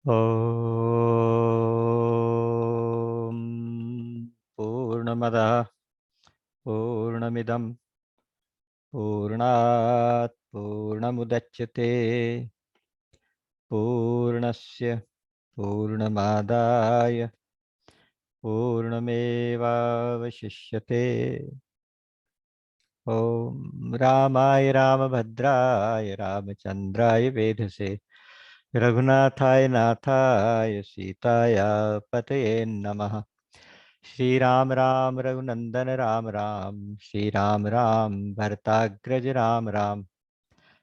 ॐ पूर्णमदः पूर्णमिदं पूर्णात् पूर्णमुदच्यते पूर्णस्य पूर्णमादाय पूर्णमेवावशिष्यते। ॐ रामाय रामभद्राय रामचन्द्राय वेधसे रघुनाथाय नाथाय सीताय पतये नमः। श्री राम राम रघुनंदन राम राम, श्री राम राम भरताग्रज राम राम,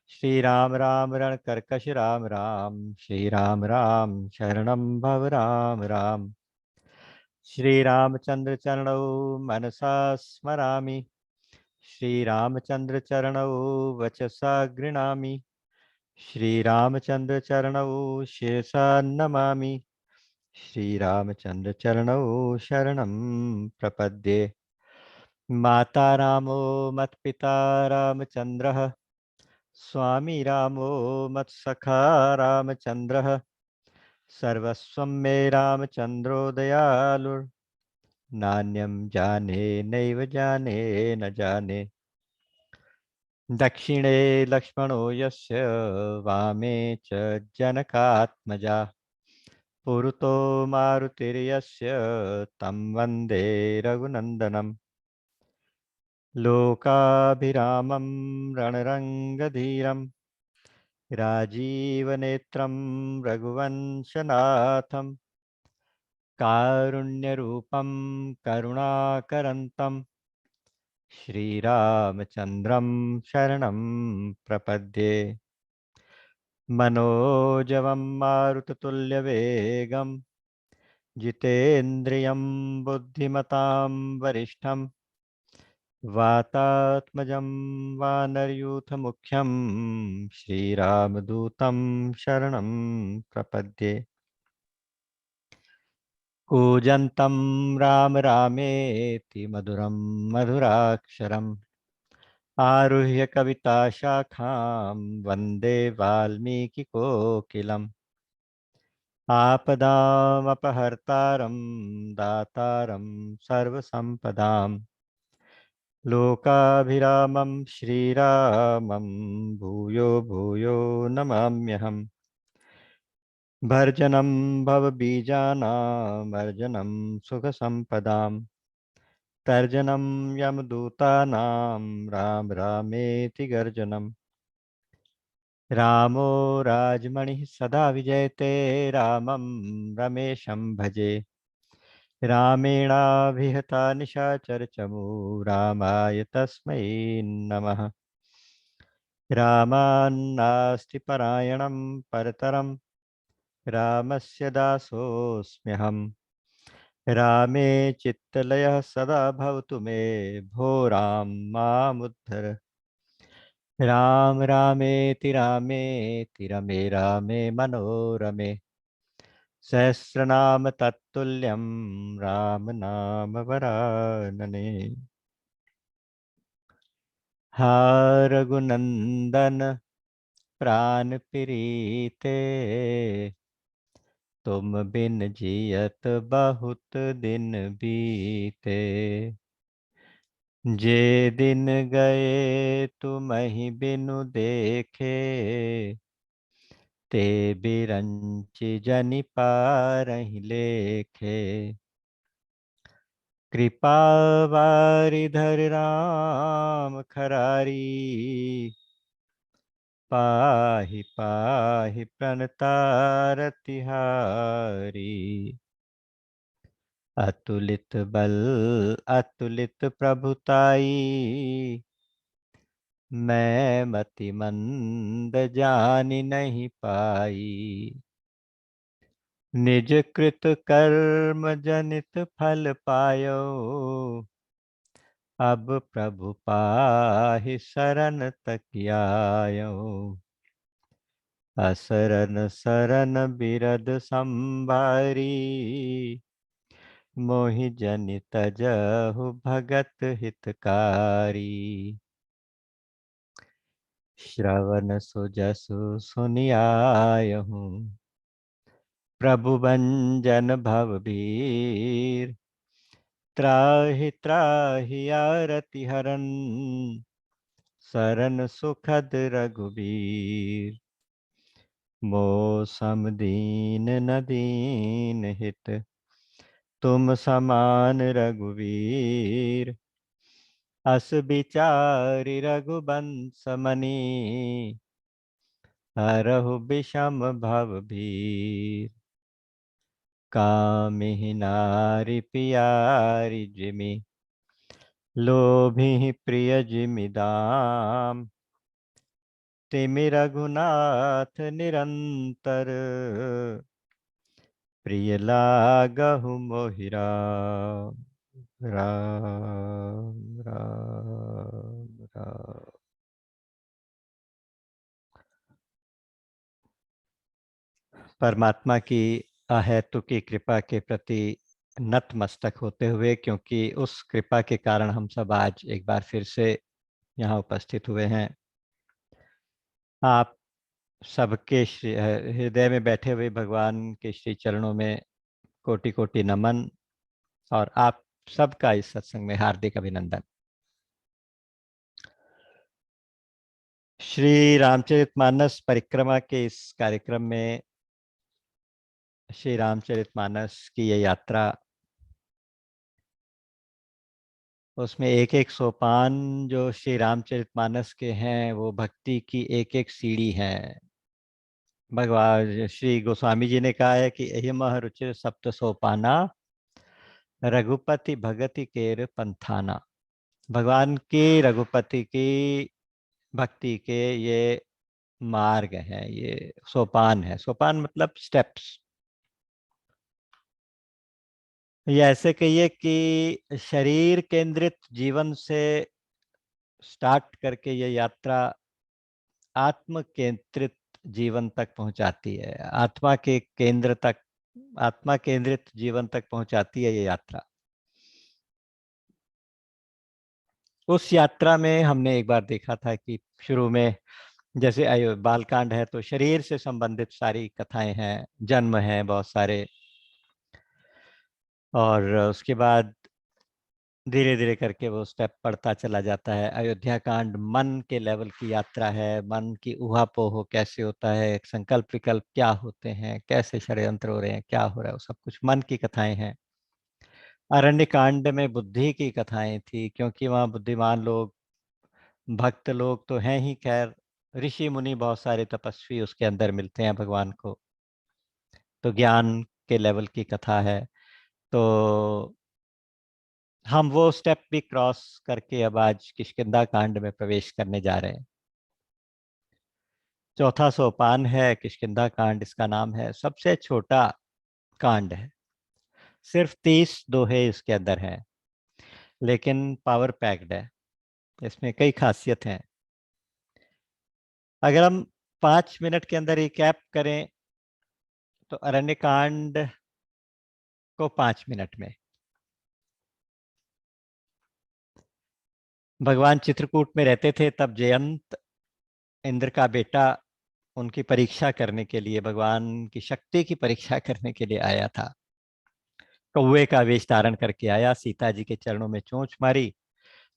श्री राम राम रणकर्कश राम राम, श्री राम राम शरणं भव राम राम। श्री रामचंद्र चरणौ मनसा स्मरामि, श्री रामचंद्र चरणौ वचसा गृणामि, श्री रामचंद्र चरणौ शिरसा नमामि, श्री रामचंद्र चरणौ शरणं प्रपद्ये। माता रामो मत्पिता रामचन्द्रः, स्वामी रामो मत्सखा रामचन्द्रः, सर्वस्वं मे रामचन्द्रो दयालुर्, नान्यं जाने नैव जाने न जाने। दक्षिणे लक्ष्मणो यस्य, वामे च जनकात्मजा, पुरतो मारुतिर्यस्य, तं वन्दे रघुनन्दनम्। लोकाभिरामं रणरङ्गधीरं, राजीवनेत्रं रघुवंशनाथं, कारुण्यरूपं करुणाकरन्तं श्रीरामचन्द्रं शरणं प्रपद्ये। मनोजवं मारुततुल्यवेगं, जितेन्द्रियं बुद्धिमतां वरिष्ठं, वातात्मजं वानरयूथमुख्यं, श्रीरामदूतं शरणं प्रपद्ये। कूजन्तं राम रामेति मधुरं मधुराक्षरम्, आरुह्य कविताशाखां वन्दे वाल्मीकिकोकिलम्। आपदामपहर्तारं दातारं सर्वसम्पदां, लोकाभिरामं श्रीरामं भूयो भूयो नमाम्यहम्। भर्जनं भवबीजानामर्जनं सुखसम्पदां, तर्जनं यमदूतानां राम रामेति गर्जनम्। रामो राजमणिः सदा विजयते, रामं रमेशं भजे। रामेणाभिहता निशाचरचमू, रामाय तस्मै नमः। रामान्नास्ति परायणं परतरं, रामस्य दासोऽस्म्यहम्। रामे चित्तलयः सदा भवतु मे, भो राम मामुद्धर। राम रामेति रामेति रमे रामे मनोरमे, सहस्रनाम तत्तुल्यं राम नाम वरानने। हा रघुनंदन प्राण प्रीते, तुम बिन जियत बहुत दिन बीते। जे दिन गए तुम ही बिनु देखे, ते बिरंचि जनि पारहि लेखे। कृपा वारिधर राम खरारी, पाहि पाहि प्रणतारतिहारी। अतुलित बल अतुलित प्रभुताई, मैं मति मंद जानि नहीं पाई। निज कृत कर्म जनित फल पायो, अब प्रभु पाहि शरण तक आयो। असरन सरन बिरद संभारी, मोहि जनि तजहु भगत हितकारी। श्रवण सुजसु सुनियायहूँ, प्रभु भंजन भवभीर, त्राहि त्राहि आरति हरन, शरण सुखद रघुबीर। मो सम दीन न दीन हित, तुम समान रघुवीर। अस विचारि रघुबंश मनि, हरहु विषम भव भीर। कामिहि नारि पियारि जिमि, लोभिहि प्रिय जिमिदाम। तिमि रघुनाथ निरंतर, प्रिय लागहु मोहि राम। राम राम राम। परमात्मा की अहेतु की कृपा के प्रति नतमस्तक होते हुए, क्योंकि उस कृपा के कारण हम सब आज एक बार फिर से यहाँ उपस्थित हुए हैं। आप सबके हृदय में बैठे हुए भगवान के श्री चरणों में कोटि कोटि नमन, और आप सबका इस सत्संग में हार्दिक अभिनंदन। श्री रामचरितमानस परिक्रमा के इस कार्यक्रम में श्री रामचरितमानस की ये यात्रा, उसमें एक एक सोपान जो श्री रामचरितमानस के हैं वो भक्ति की एक एक सीढ़ी है। भगवान श्री गोस्वामी जी ने कहा है कि अहिमह रुचिर सप्त सोपाना, रघुपति भगति केर पंथाना। भगवान की रघुपति की भक्ति के ये मार्ग है, ये सोपान है। सोपान मतलब स्टेप्स। ये ऐसे कहिए कि शरीर केंद्रित जीवन से स्टार्ट करके ये यात्रा आत्म केंद्रित जीवन तक पहुंचाती है, आत्मा के केंद्र तक, आत्मा केंद्रित जीवन तक पहुंचाती है ये यात्रा। उस यात्रा में हमने एक बार देखा था कि शुरू में जैसे बालकांड है तो शरीर से संबंधित सारी कथाएं हैं, जन्म है बहुत सारे, और उसके बाद धीरे धीरे करके वो स्टेप बढ़ता चला जाता है। अयोध्या कांड मन के लेवल की यात्रा है, मन की ऊहापोह कैसे होता है, संकल्प विकल्प क्या होते हैं, कैसे षड्यंत्र हो रहे हैं, क्या हो रहा है, वो सब कुछ मन की कथाएं हैं। अरण्य कांड में बुद्धि की कथाएं थी, क्योंकि वहाँ बुद्धिमान लोग, भक्त लोग तो हैं ही, खैर ऋषि मुनि बहुत सारे तपस्वी उसके अंदर मिलते हैं भगवान को, तो ज्ञान के लेवल की कथा है। तो हम वो स्टेप भी क्रॉस करके अब आज किष्किंधा कांड में प्रवेश करने जा रहे हैं। चौथा सोपान है किष्किंधा कांड, इसका नाम है। सबसे छोटा कांड है, सिर्फ 30 दोहे इसके अंदर हैं, लेकिन पावर पैक्ड है, इसमें कई खासियत हैं। अगर हम 5 मिनट के अंदर रिकैप करें तो अरण्य कांड को 5 मिनट में भगवान चित्रकूट में रहते थे, तब जयंत इंद्र का बेटा उनकी परीक्षा करने के लिए, भगवान की शक्ति की परीक्षा करने के लिए आया था। कौवे का वेश धारण करके आया, सीता जी के चरणों में चोंच मारी,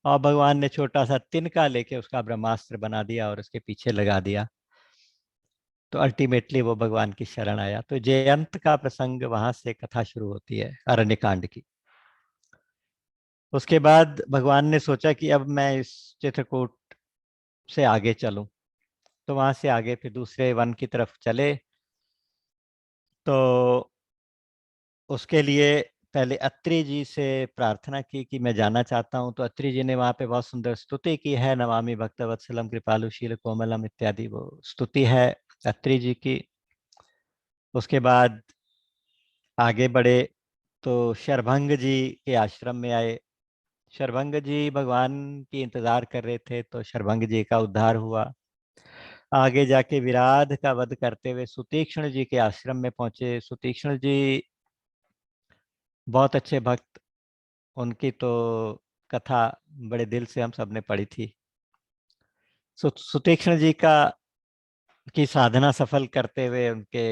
और भगवान ने छोटा सा तिनका लेके उसका ब्रह्मास्त्र बना दिया और उसके पीछे लगा दिया। तो अल्टीमेटली वो भगवान की शरण आया। तो जयंत का प्रसंग वहां से कथा शुरू होती है अरण्य कांड की। उसके बाद भगवान ने सोचा कि अब मैं इस चित्रकूट से आगे चलूं, तो वहां से आगे फिर दूसरे वन की तरफ चले। तो उसके लिए पहले अत्रि जी से प्रार्थना की कि मैं जाना चाहता हूं। तो अत्रि जी ने वहां पे बहुत सुंदर स्तुति की है, नमामि भक्तवत्सलम कृपालुशील कोमलम इत्यादि वो स्तुति है अत्रि जी की। उसके बाद आगे बढ़े तो शरभंग जी के आश्रम में आए। शरभंग जी भगवान की इंतजार कर रहे थे, तो शरभंग जी का उद्धार हुआ। आगे जाके विराध का वध करते हुए सुतीक्ष्ण जी के आश्रम में पहुंचे। सुतीक्ष्ण जी बहुत अच्छे भक्त, उनकी तो कथा बड़े दिल से हम सबने पढ़ी थी। सुतीक्ष्ण जी का की साधना सफल करते हुए, उनके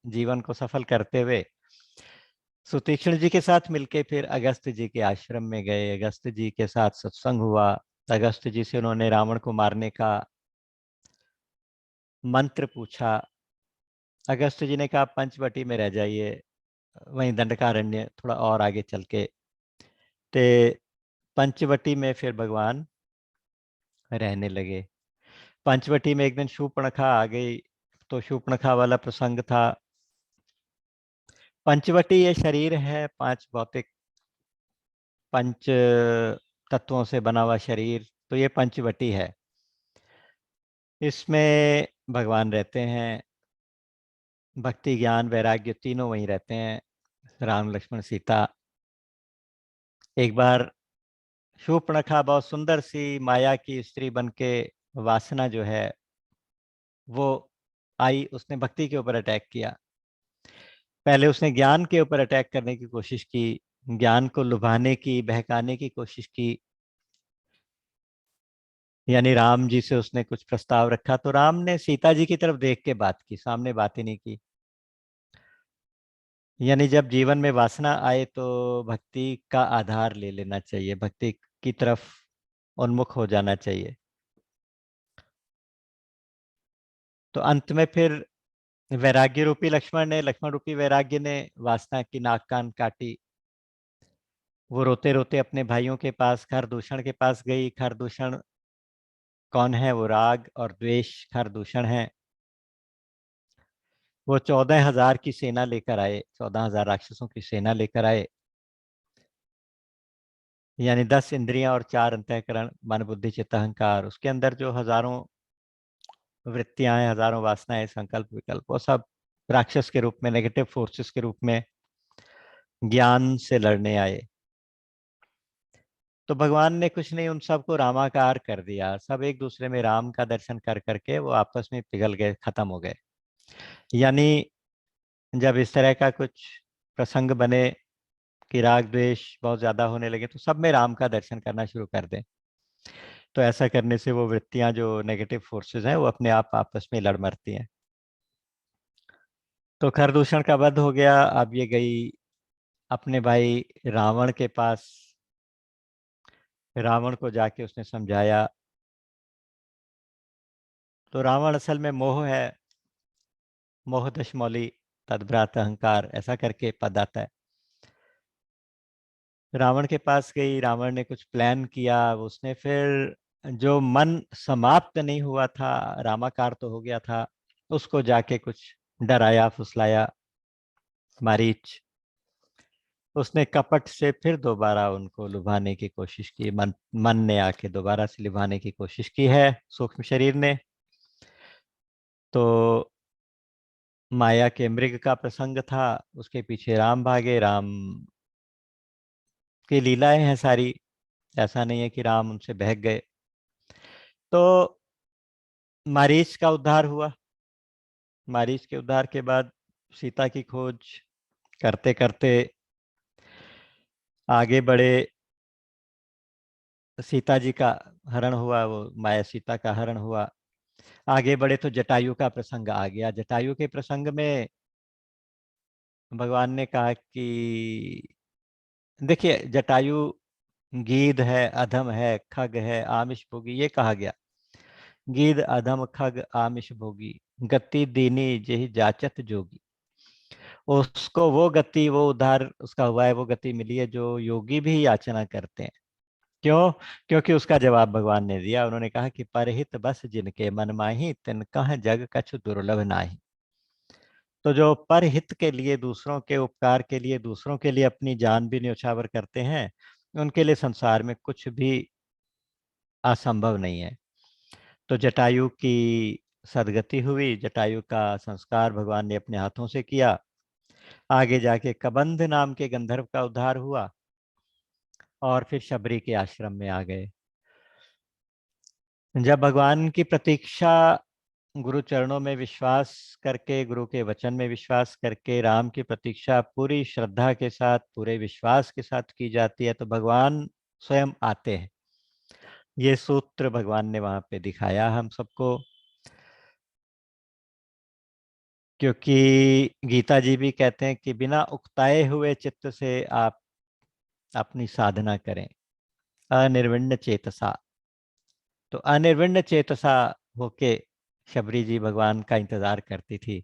जीवन को सफल करते हुए सुतीक्ष्ण जी के साथ मिलके फिर अगस्त जी के आश्रम में गए। अगस्त जी के साथ सत्संग हुआ। अगस्त जी से उन्होंने रावण को मारने का मंत्र पूछा। अगस्त जी ने कहा पंचवटी में रह जाइए, वहीं दंडकारण्य थोड़ा और आगे चल के। ते पंचवटी में फिर भगवान रहने लगे। पंचवटी में एक दिन शूर्पणखा आ गई, तो शूर्पणखा वाला प्रसंग था। पंचवटी ये शरीर है, पांच भौतिक पंच तत्वों से बना हुआ शरीर, तो ये पंचवटी है। इसमें भगवान रहते हैं। भक्ति ज्ञान वैराग्य तीनों वहीं रहते हैं, राम लक्ष्मण सीता। एक बार शूर्पणखा बहुत सुंदर सी माया की स्त्री बन के, वासना जो है वो आई, उसने भक्ति के ऊपर अटैक किया। पहले उसने ज्ञान के ऊपर अटैक करने की कोशिश की, ज्ञान को लुभाने की, बहकाने की कोशिश की। यानी राम जी से उसने कुछ प्रस्ताव रखा, तो राम ने सीता जी की तरफ देख के बात की, सामने बात ही नहीं की। यानी जब जीवन में वासना आए तो भक्ति का आधार ले लेना चाहिए, भक्ति की तरफ उन्मुख हो जाना चाहिए। तो अंत में फिर वैराग्य रूपी लक्ष्मण रूपी वैराग्य ने वासना की नाक कान काटी। वो रोते रोते अपने भाइयों के पास, खरदूषण के पास गई। खरदूषण कौन है? वो राग और द्वेष खरदूषण है। वो 14,000 की सेना लेकर आए, 14,000 राक्षसों की सेना लेकर आए। यानी 10 इंद्रियां और 4 अंतःकरण, मन बुद्धि चित्त अहंकार, उसके अंदर जो हजारों वृत्तियां हैं, हजारों वासनाएं, संकल्प विकल्प, वो सब राक्षस के रूप में, नेगेटिव फोर्सेस के रूप में ज्ञान से लड़ने आए। तो भगवान ने कुछ नहीं, उन सबको रामाकार कर दिया। सब एक दूसरे में राम का दर्शन कर करके वो आपस में पिघल गए, खत्म हो गए। यानी जब इस तरह का कुछ प्रसंग बने कि राग द्वेष बहुत ज्यादा होने लगे, तो सब में राम का दर्शन करना शुरू कर दें। तो ऐसा करने से वो वृत्तियां, जो नेगेटिव फोर्सेस हैं, वो अपने आप आपस में लड़ मरती हैं। तो खरदूषण का वध हो गया। अब ये गई अपने भाई रावण के पास। रावण को जाके उसने समझाया। तो रावण असल में मोह है, मोह दशमौली तद्भ्रात अहंकार, ऐसा करके पद आता है। रावण के पास गई, रावण ने कुछ प्लान किया। उसने फिर जो मन समाप्त नहीं हुआ था, रामाकार तो हो गया था, उसको जाके कुछ डराया फुसलाया, मारीच। उसने कपट से फिर दोबारा उनको लुभाने की कोशिश की। मन मन ने आके दोबारा से लुभाने की कोशिश की है, सूक्ष्म शरीर ने। तो माया के मृग का प्रसंग था, उसके पीछे राम भागे। राम की लीलाएं हैं सारी, ऐसा नहीं है कि राम उनसे बहक गए। तो मारीच का उद्धार हुआ। मारीच के उद्धार के बाद सीता की खोज करते करते आगे बढ़े। सीता जी का हरण हुआ, वो माया सीता का हरण हुआ। आगे बढ़े तो जटायु का प्रसंग आ गया। जटायु के प्रसंग में भगवान ने कहा कि देखिए, जटायु गीध है, अधम है, खग है, आमिष भोगी, ये कहा गया। गीध अधम खग आमिष भोगी, गति दीनी जेहि जाचत जोगी। उसको वो गति, वो उद्धार उसका हुआ है, वो गति मिली है जो योगी भी याचना करते हैं। क्यों? क्योंकि उसका जवाब भगवान ने दिया। उन्होंने कहा कि परहित बस जिनके मन माही, तिन कह जग कछु दुर्लभ नाही। तो जो परहित के लिए, दूसरों के उपकार के लिए, दूसरों के लिए अपनी जान भी न्यौछावर करते हैं, उनके लिए संसार में कुछ भी असंभव नहीं है। तो जटायु की सदगति हुई, जटायु का संस्कार भगवान ने अपने हाथों से किया। आगे जाके कबंध नाम के गंधर्व का उद्धार हुआ, और फिर शबरी के आश्रम में आ गए। जब भगवान की प्रतीक्षा, गुरु चरणों में विश्वास करके, गुरु के वचन में विश्वास करके, राम की प्रतीक्षा पूरी श्रद्धा के साथ, पूरे विश्वास के साथ की जाती है, तो भगवान स्वयं आते हैं। ये सूत्र भगवान ने वहां पे दिखाया हम सबको। क्योंकि गीता जी भी कहते हैं कि बिना उकताए हुए चित्त से आप अपनी साधना करें, अनिर्विण्ण चेतसा। तो अनिर्विण्ण चेतसा होके शबरी जी भगवान का इंतजार करती थी।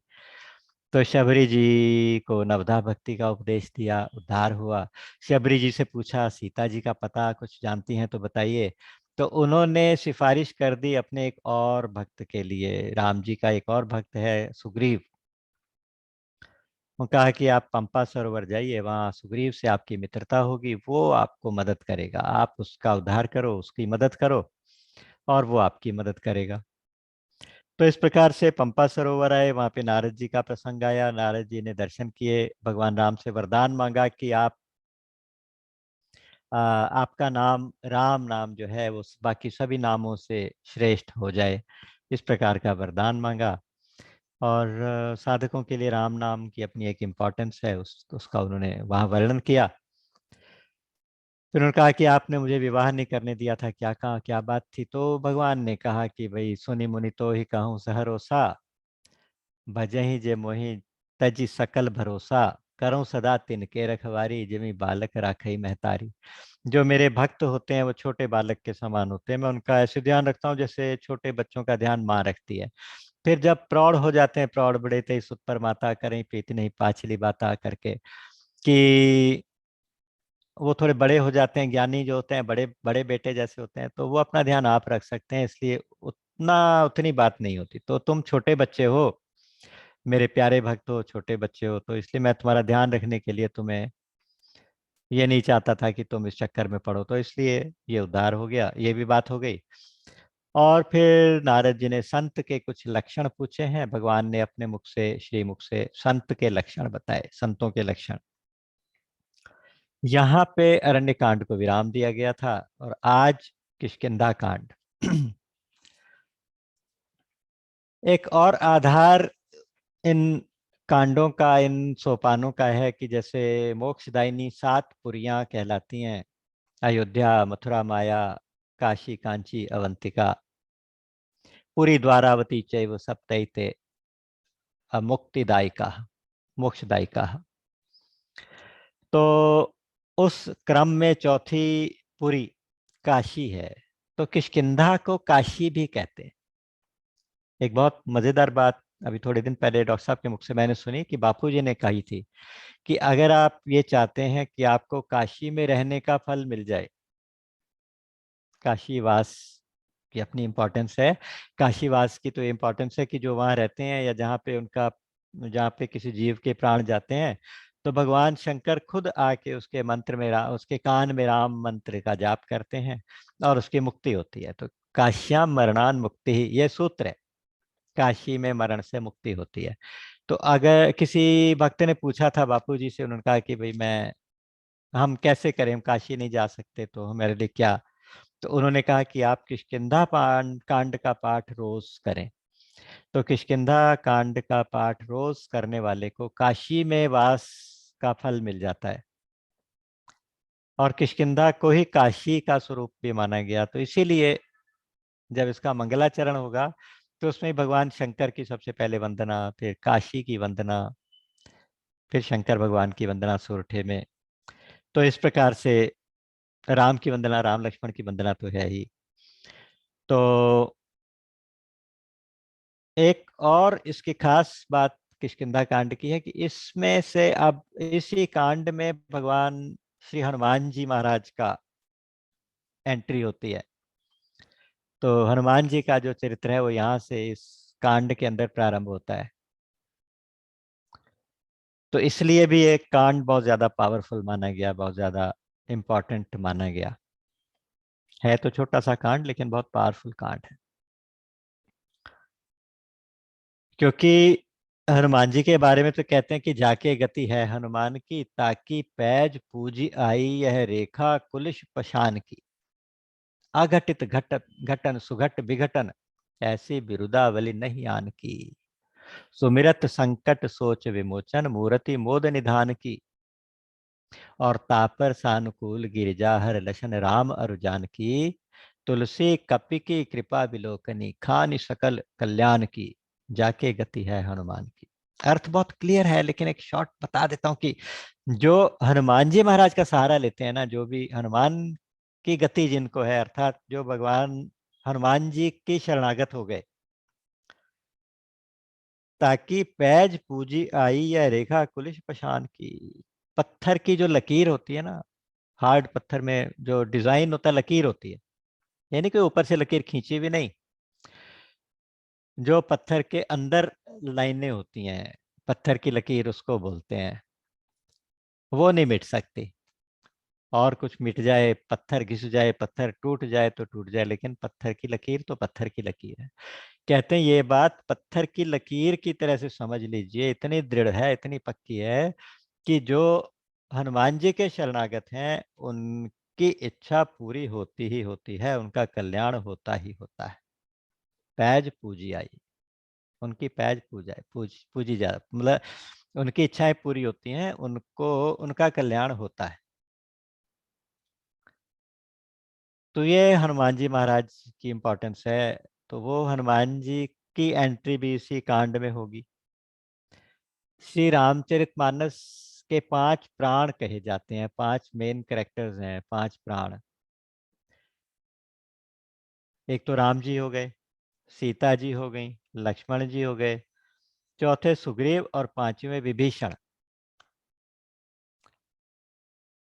तो शबरी जी को नवधा भक्ति का उपदेश दिया, उद्धार हुआ। शबरी जी से पूछा सीता जी का पता कुछ जानती हैं तो बताइए। तो उन्होंने सिफारिश कर दी अपने एक और भक्त के लिए, राम जी का एक और भक्त है सुग्रीव। वो कहा कि आप पंपा सरोवर जाइए, वहाँ सुग्रीव से आपकी मित्रता होगी, वो आपको मदद करेगा, आप उसका उद्धार करो, उसकी मदद करो और वो आपकी मदद करेगा। तो इस प्रकार से पंपा सरोवर आए, वहां पे नारद जी का प्रसंग आया। नारद जी ने दर्शन किए, भगवान राम से वरदान मांगा कि आपका नाम राम नाम जो है वो बाकी सभी नामों से श्रेष्ठ हो जाए, इस प्रकार का वरदान मांगा। और साधकों के लिए राम नाम की अपनी एक इम्पोर्टेंस है, उसका उन्होंने वहाँ वर्णन किया। फिर उन्होंने कहा कि आपने मुझे विवाह नहीं करने दिया था, क्या कहा, क्या बात थी। तो भगवान ने कहा कि भाई सुनी मुनि तो ही कहूँ सहरोसा, भजहि जे मोहि तजि सकल भरोसा, करूं सदा तिनके रखवारी, जिमि बालक राखई महतारी। जो मेरे भक्त होते हैं वो छोटे बालक के समान होते हैं, मैं उनका ऐसे ध्यान रखता हूँ जैसे छोटे बच्चों का ध्यान माँ रखती है। फिर जब प्रौढ़ हो जाते हैं, प्रौढ़ बड़े ते सुत पर माता करें प्रीति नहीं पाछली बाता करके, कि वो थोड़े बड़े हो जाते हैं, ज्ञानी जो होते हैं बड़े बड़े बेटे जैसे होते हैं, तो वो अपना ध्यान आप रख सकते हैं, इसलिए उतनी बात नहीं होती। तो तुम छोटे बच्चे हो, मेरे प्यारे भक्त हो, छोटे बच्चे हो, तो इसलिए मैं तुम्हारा ध्यान रखने के लिए तुम्हें ये नहीं चाहता था कि तुम इस चक्कर में पड़ो, तो इसलिए ये उद्धार हो गया, ये भी बात हो गई। और फिर नारद जी ने संत के कुछ लक्षण पूछे हैं, भगवान ने अपने मुख से, श्री मुख से संत के लक्षण बताए, संतों के लक्षण। यहाँ पे अरण्य कांड को विराम दिया गया था और आज किष्किंधा कांड। एक और आधार इन कांडों का, इन सोपानों का है कि जैसे मोक्षदायिनी 7 पुरियां कहलाती हैं, अयोध्या, मथुरा, माया, काशी, कांची, अवंतिका, पुरी, द्वारावती चैव सप्तैते मुक्तिदायिका, मोक्षदायिका। तो उस क्रम में चौथी पुरी काशी है, तो किष्किंधा को काशी भी कहते हैं। एक बहुत मजेदार बात अभी थोड़े दिन पहले डॉक्टर साहब के मुख से मैंने सुनी कि बापूजी ने कही थी कि अगर आप ये चाहते हैं कि आपको काशी में रहने का फल मिल जाए, काशीवास की अपनी इम्पोर्टेंस है, काशीवास की तो इम्पोर्टेंस है कि जो वहाँ रहते हैं या जहाँ पे किसी जीव के प्राण जाते हैं, तो भगवान शंकर खुद आके उसके मंत्र में उसके कान में राम मंत्र का जाप करते हैं और उसकी मुक्ति होती है। तो काश्याम मरणान मुक्ति ही ये सूत्र है, काशी में मरण से मुक्ति होती है। तो अगर किसी भक्त ने पूछा था बापू जी से, उन्होंने कहा कि भाई हम कैसे करें, हम काशी नहीं जा सकते तो हमारे लिए क्या। तो उन्होंने कहा कि आप किष्किंधा कांड का पाठ रोज करें। तो किष्किंधा कांड का पाठ रोज करने वाले को काशी में वास का फल मिल जाता है, और किष्किंधा को ही काशी का स्वरूप भी माना गया। तो इसीलिए जब इसका मंगलाचरण होगा तो उसमें भगवान शंकर की सबसे पहले वंदना, फिर काशी की वंदना, फिर शंकर भगवान की वंदना सोरठे में। तो इस प्रकार से राम की वंदना, राम लक्ष्मण की वंदना तो है ही। तो एक और इसकी खास बात किष्किंधा कांड की है कि इसमें से अब इसी कांड में भगवान श्री हनुमान जी महाराज का एंट्री होती है। तो हनुमान जी का जो चरित्र है वो यहाँ से इस कांड के अंदर प्रारंभ होता है। तो इसलिए भी एक कांड बहुत ज्यादा पावरफुल माना गया, बहुत ज्यादा इम्पोर्टेंट माना गया है। तो छोटा सा कांड लेकिन बहुत पावरफुल कांड है, क्योंकि हनुमान जी के बारे में तो कहते हैं कि जाके गति है हनुमान की, ताकि पैज पूजी आई यह रेखा कुलिश पशान की, अघटित घट घटन सुघट विघटन, ऐसी बिरुदावली नहीं आन की, सुमिरत संकट सोच विमोचन, मूर्ति मोद निधान की, और तापर सानुकूल गिरिजाहर लशन राम अरु जानकी, तुलसी कपि की कृपा विलोकनी, खानि सकल कल्याण की, जाके गति है हनुमान की। अर्थ बहुत क्लियर है, लेकिन एक शॉर्ट बता देता हूँ कि जो हनुमान जी महाराज का सहारा लेते हैं ना, जो भी हनुमान की गति जिनको है, अर्थात जो भगवान हनुमान जी की शरणागत हो गए, ताकि पैज पूजी आई या रेखा कुलिश पशान की, पत्थर की जो लकीर होती है ना, हार्ड पत्थर में जो डिजाइन होता है, लकीर होती है, यानी कि ऊपर से लकीर खींची भी नहीं, जो पत्थर के अंदर लाइनें होती हैं, पत्थर की लकीर उसको बोलते हैं, वो नहीं मिट सकती। और कुछ मिट जाए, पत्थर घिस जाए, पत्थर टूट जाए तो टूट जाए, लेकिन पत्थर की लकीर तो पत्थर की लकीर है। कहते हैं ये बात पत्थर की लकीर की तरह से समझ लीजिए, इतनी दृढ़ है, इतनी पक्की है कि जो हनुमान जी के शरणागत हैं उनकी इच्छा पूरी होती ही होती है, उनका कल्याण होता ही होता है। पैज पूजी आई, उनकी पैज पूजा पूजी जा, मतलब उनकी इच्छाएं पूरी होती हैं, उनको उनका कल्याण होता है। तो ये हनुमान जी महाराज की इम्पोर्टेंस है। तो वो हनुमान जी की एंट्री भी इसी कांड में होगी। श्री रामचरितमानस के 5 प्राण कहे जाते हैं, 5 मेन कैरेक्टर्स हैं, 5 प्राण। एक तो राम जी हो गए, सीता जी हो गई, लक्ष्मण जी हो गए, चौथे सुग्रीव और पांचवें विभीषण।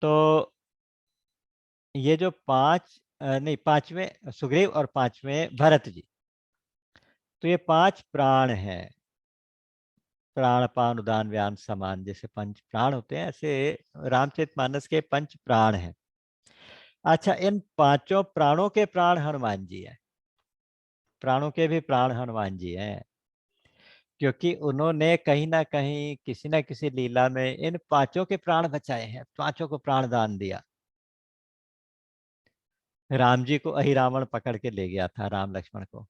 तो ये जो नहीं, पांचवें सुग्रीव और पांचवें भरत जी, तो ये 5 प्राण हैं। प्राण पान उदान व्यान समान, जैसे पंच प्राण होते हैं, ऐसे रामचरितमानस के 5 प्राण हैं। अच्छा, इन पांचों प्राणों के प्राण हनुमान जी हैं, प्राणों के भी प्राण हनुमान जी हैं, क्योंकि उन्होंने कहीं ना कहीं किसी ना किसी लीला में इन पांचों के प्राण बचाए हैं, पांचों को प्राण दान दिया। राम जी को अहिरावण पकड़ के ले गया था, राम लक्ष्मण को,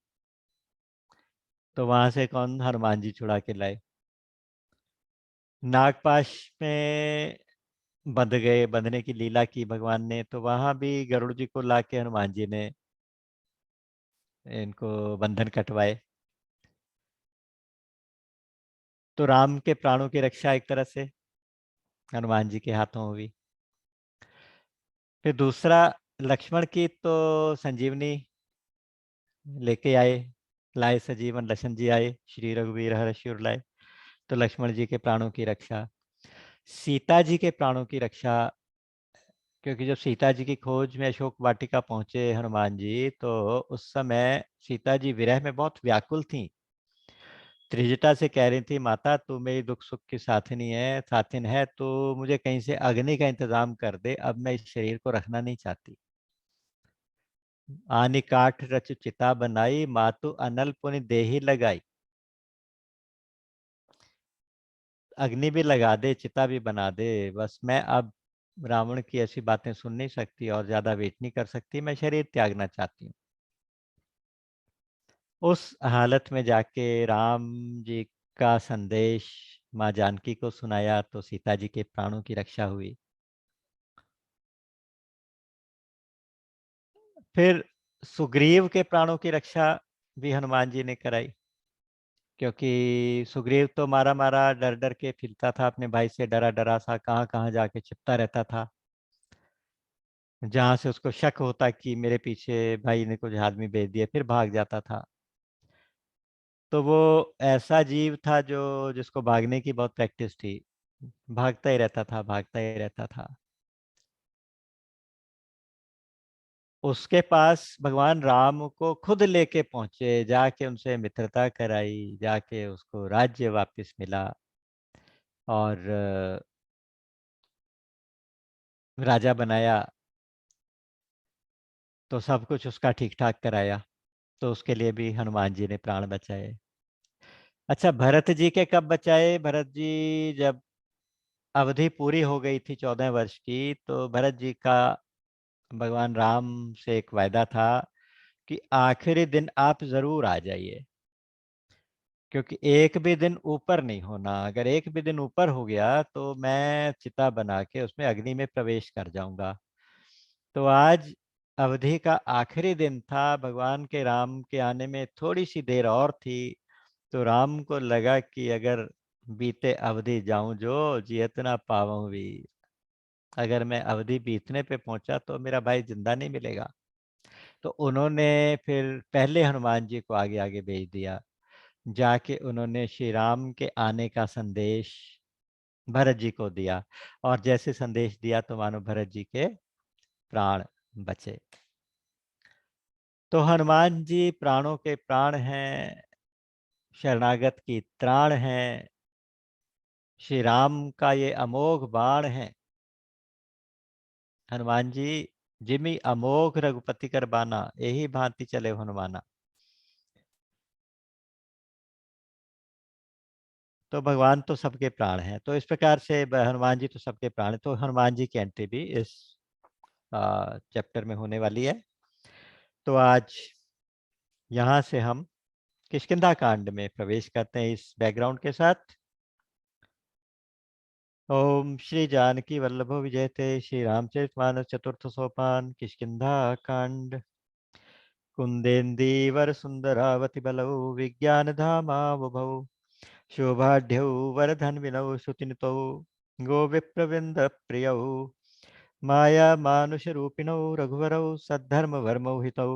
तो वहां से कौन, हनुमान जी छुड़ा के लाए। नागपाश में बंध गए, बंधने की लीला की भगवान ने, तो वहां भी गरुड़ जी को लाके हनुमान जी ने इनको बंधन कटवाए। तो राम के प्राणों की रक्षा एक तरह से हनुमान जी के हाथों हुई। फिर दूसरा, लक्ष्मण की तो संजीवनी लेके आए, लाए सजीवन लक्ष्मण जी आए, श्री रघुवीर हर्षि उर लाए, तो लक्ष्मण जी के प्राणों की रक्षा। सीता जी के प्राणों की रक्षा, क्योंकि जब सीता जी की खोज में अशोक वाटिका पहुंचे हनुमान जी, तो उस समय सीता जी विरह में बहुत व्याकुल थी। त्रिजटा से कह रही थी, माता तू मेरी दुख सुख की साथिनी है, साथिन है, तो मुझे कहीं से अग्नि का इंतजाम कर दे, अब मैं इस शरीर को रखना नहीं चाहती। आनी काठ रच चिता बनाई, मातु अनल पुनि देहि लगाई। अग्नि भी लगा दे, चिता भी बना दे, बस मैं अब रावण की ऐसी बातें सुन नहीं सकती और ज्यादा वेट नहीं कर सकती, मैं शरीर त्यागना चाहती हूँ। उस हालत में जाके राम जी का संदेश माँ जानकी को सुनाया, तो सीता जी के प्राणों की रक्षा हुई। फिर सुग्रीव के प्राणों की रक्षा भी हनुमान जी ने कराई, क्योंकि सुग्रीव तो मारा मारा डर डर के फिरता था, अपने भाई से डरा डरा सा, कहाँ कहाँ जाके छिपता रहता था, जहां से उसको शक होता कि मेरे पीछे भाई ने कुछ आदमी भेज दिए, फिर भाग जाता था। तो वो ऐसा जीव था जो, जिसको भागने की बहुत प्रैक्टिस थी, भागता ही रहता था, भागता ही रहता था। उसके पास भगवान राम को खुद लेके पहुंचे, जाके उनसे मित्रता कराई, जाके उसको राज्य वापस मिला, और राजा बनाया, तो सब कुछ उसका ठीक ठाक कराया, तो उसके लिए भी हनुमान जी ने प्राण बचाए। अच्छा, भरत जी के कब बचाए? भरत जी जब अवधि पूरी हो गई थी 14 वर्ष की, तो भरत जी का भगवान राम से एक वायदा था कि आखिरी दिन आप जरूर आ जाइए, क्योंकि एक भी दिन ऊपर नहीं होना, अगर एक भी दिन ऊपर हो गया तो मैं चिता बना के उसमें अग्नि में प्रवेश कर जाऊंगा। तो आज अवधि का आखिरी दिन था, भगवान के राम के आने में थोड़ी सी देर और थी, तो राम को लगा कि अगर बीते अवधि जाऊं जो, जियत ना पाऊं भी। अगर मैं अवधि बीतने पे पहुंचा तो मेरा भाई जिंदा नहीं मिलेगा। तो उन्होंने फिर पहले हनुमान जी को आगे आगे भेज दिया। जाके उन्होंने श्री राम के आने का संदेश भरत जी को दिया। और जैसे संदेश दिया तो मानो भरत जी के प्राण बचे। तो हनुमान जी प्राणों के प्राण हैं, शरणागत की त्राण हैं। श्री राम का ये अमोघ बाण है। हनुमान जी जिमि अमोघ रघुपति कर बाना, यही भांति चले हनुमाना। तो भगवान तो सबके प्राण हैं, तो इस प्रकार से हनुमान जी तो सबके प्राण हैं। तो हनुमान जी की एंट्री भी इस चैप्टर में होने वाली है। तो आज यहाँ से हम किष्किंधा कांड में प्रवेश करते हैं इस बैकग्राउंड के साथ। ओम श्री जानकी वल्लभो विजयते, श्री रामचरितमानस चतुर्थ सोपान, किष्किंधा कांड। कुंदेन्दीवर सुंदरावति बलौ, विज्ञान धामावुभौ, शोभाढ्यौ वरधन्विनौ सुतिनुतौ, गोविप्रवृंद प्रियौ, माया मानुष रूपिणौ, रघुवरौ सद्धर्म वर्मौ हितौ,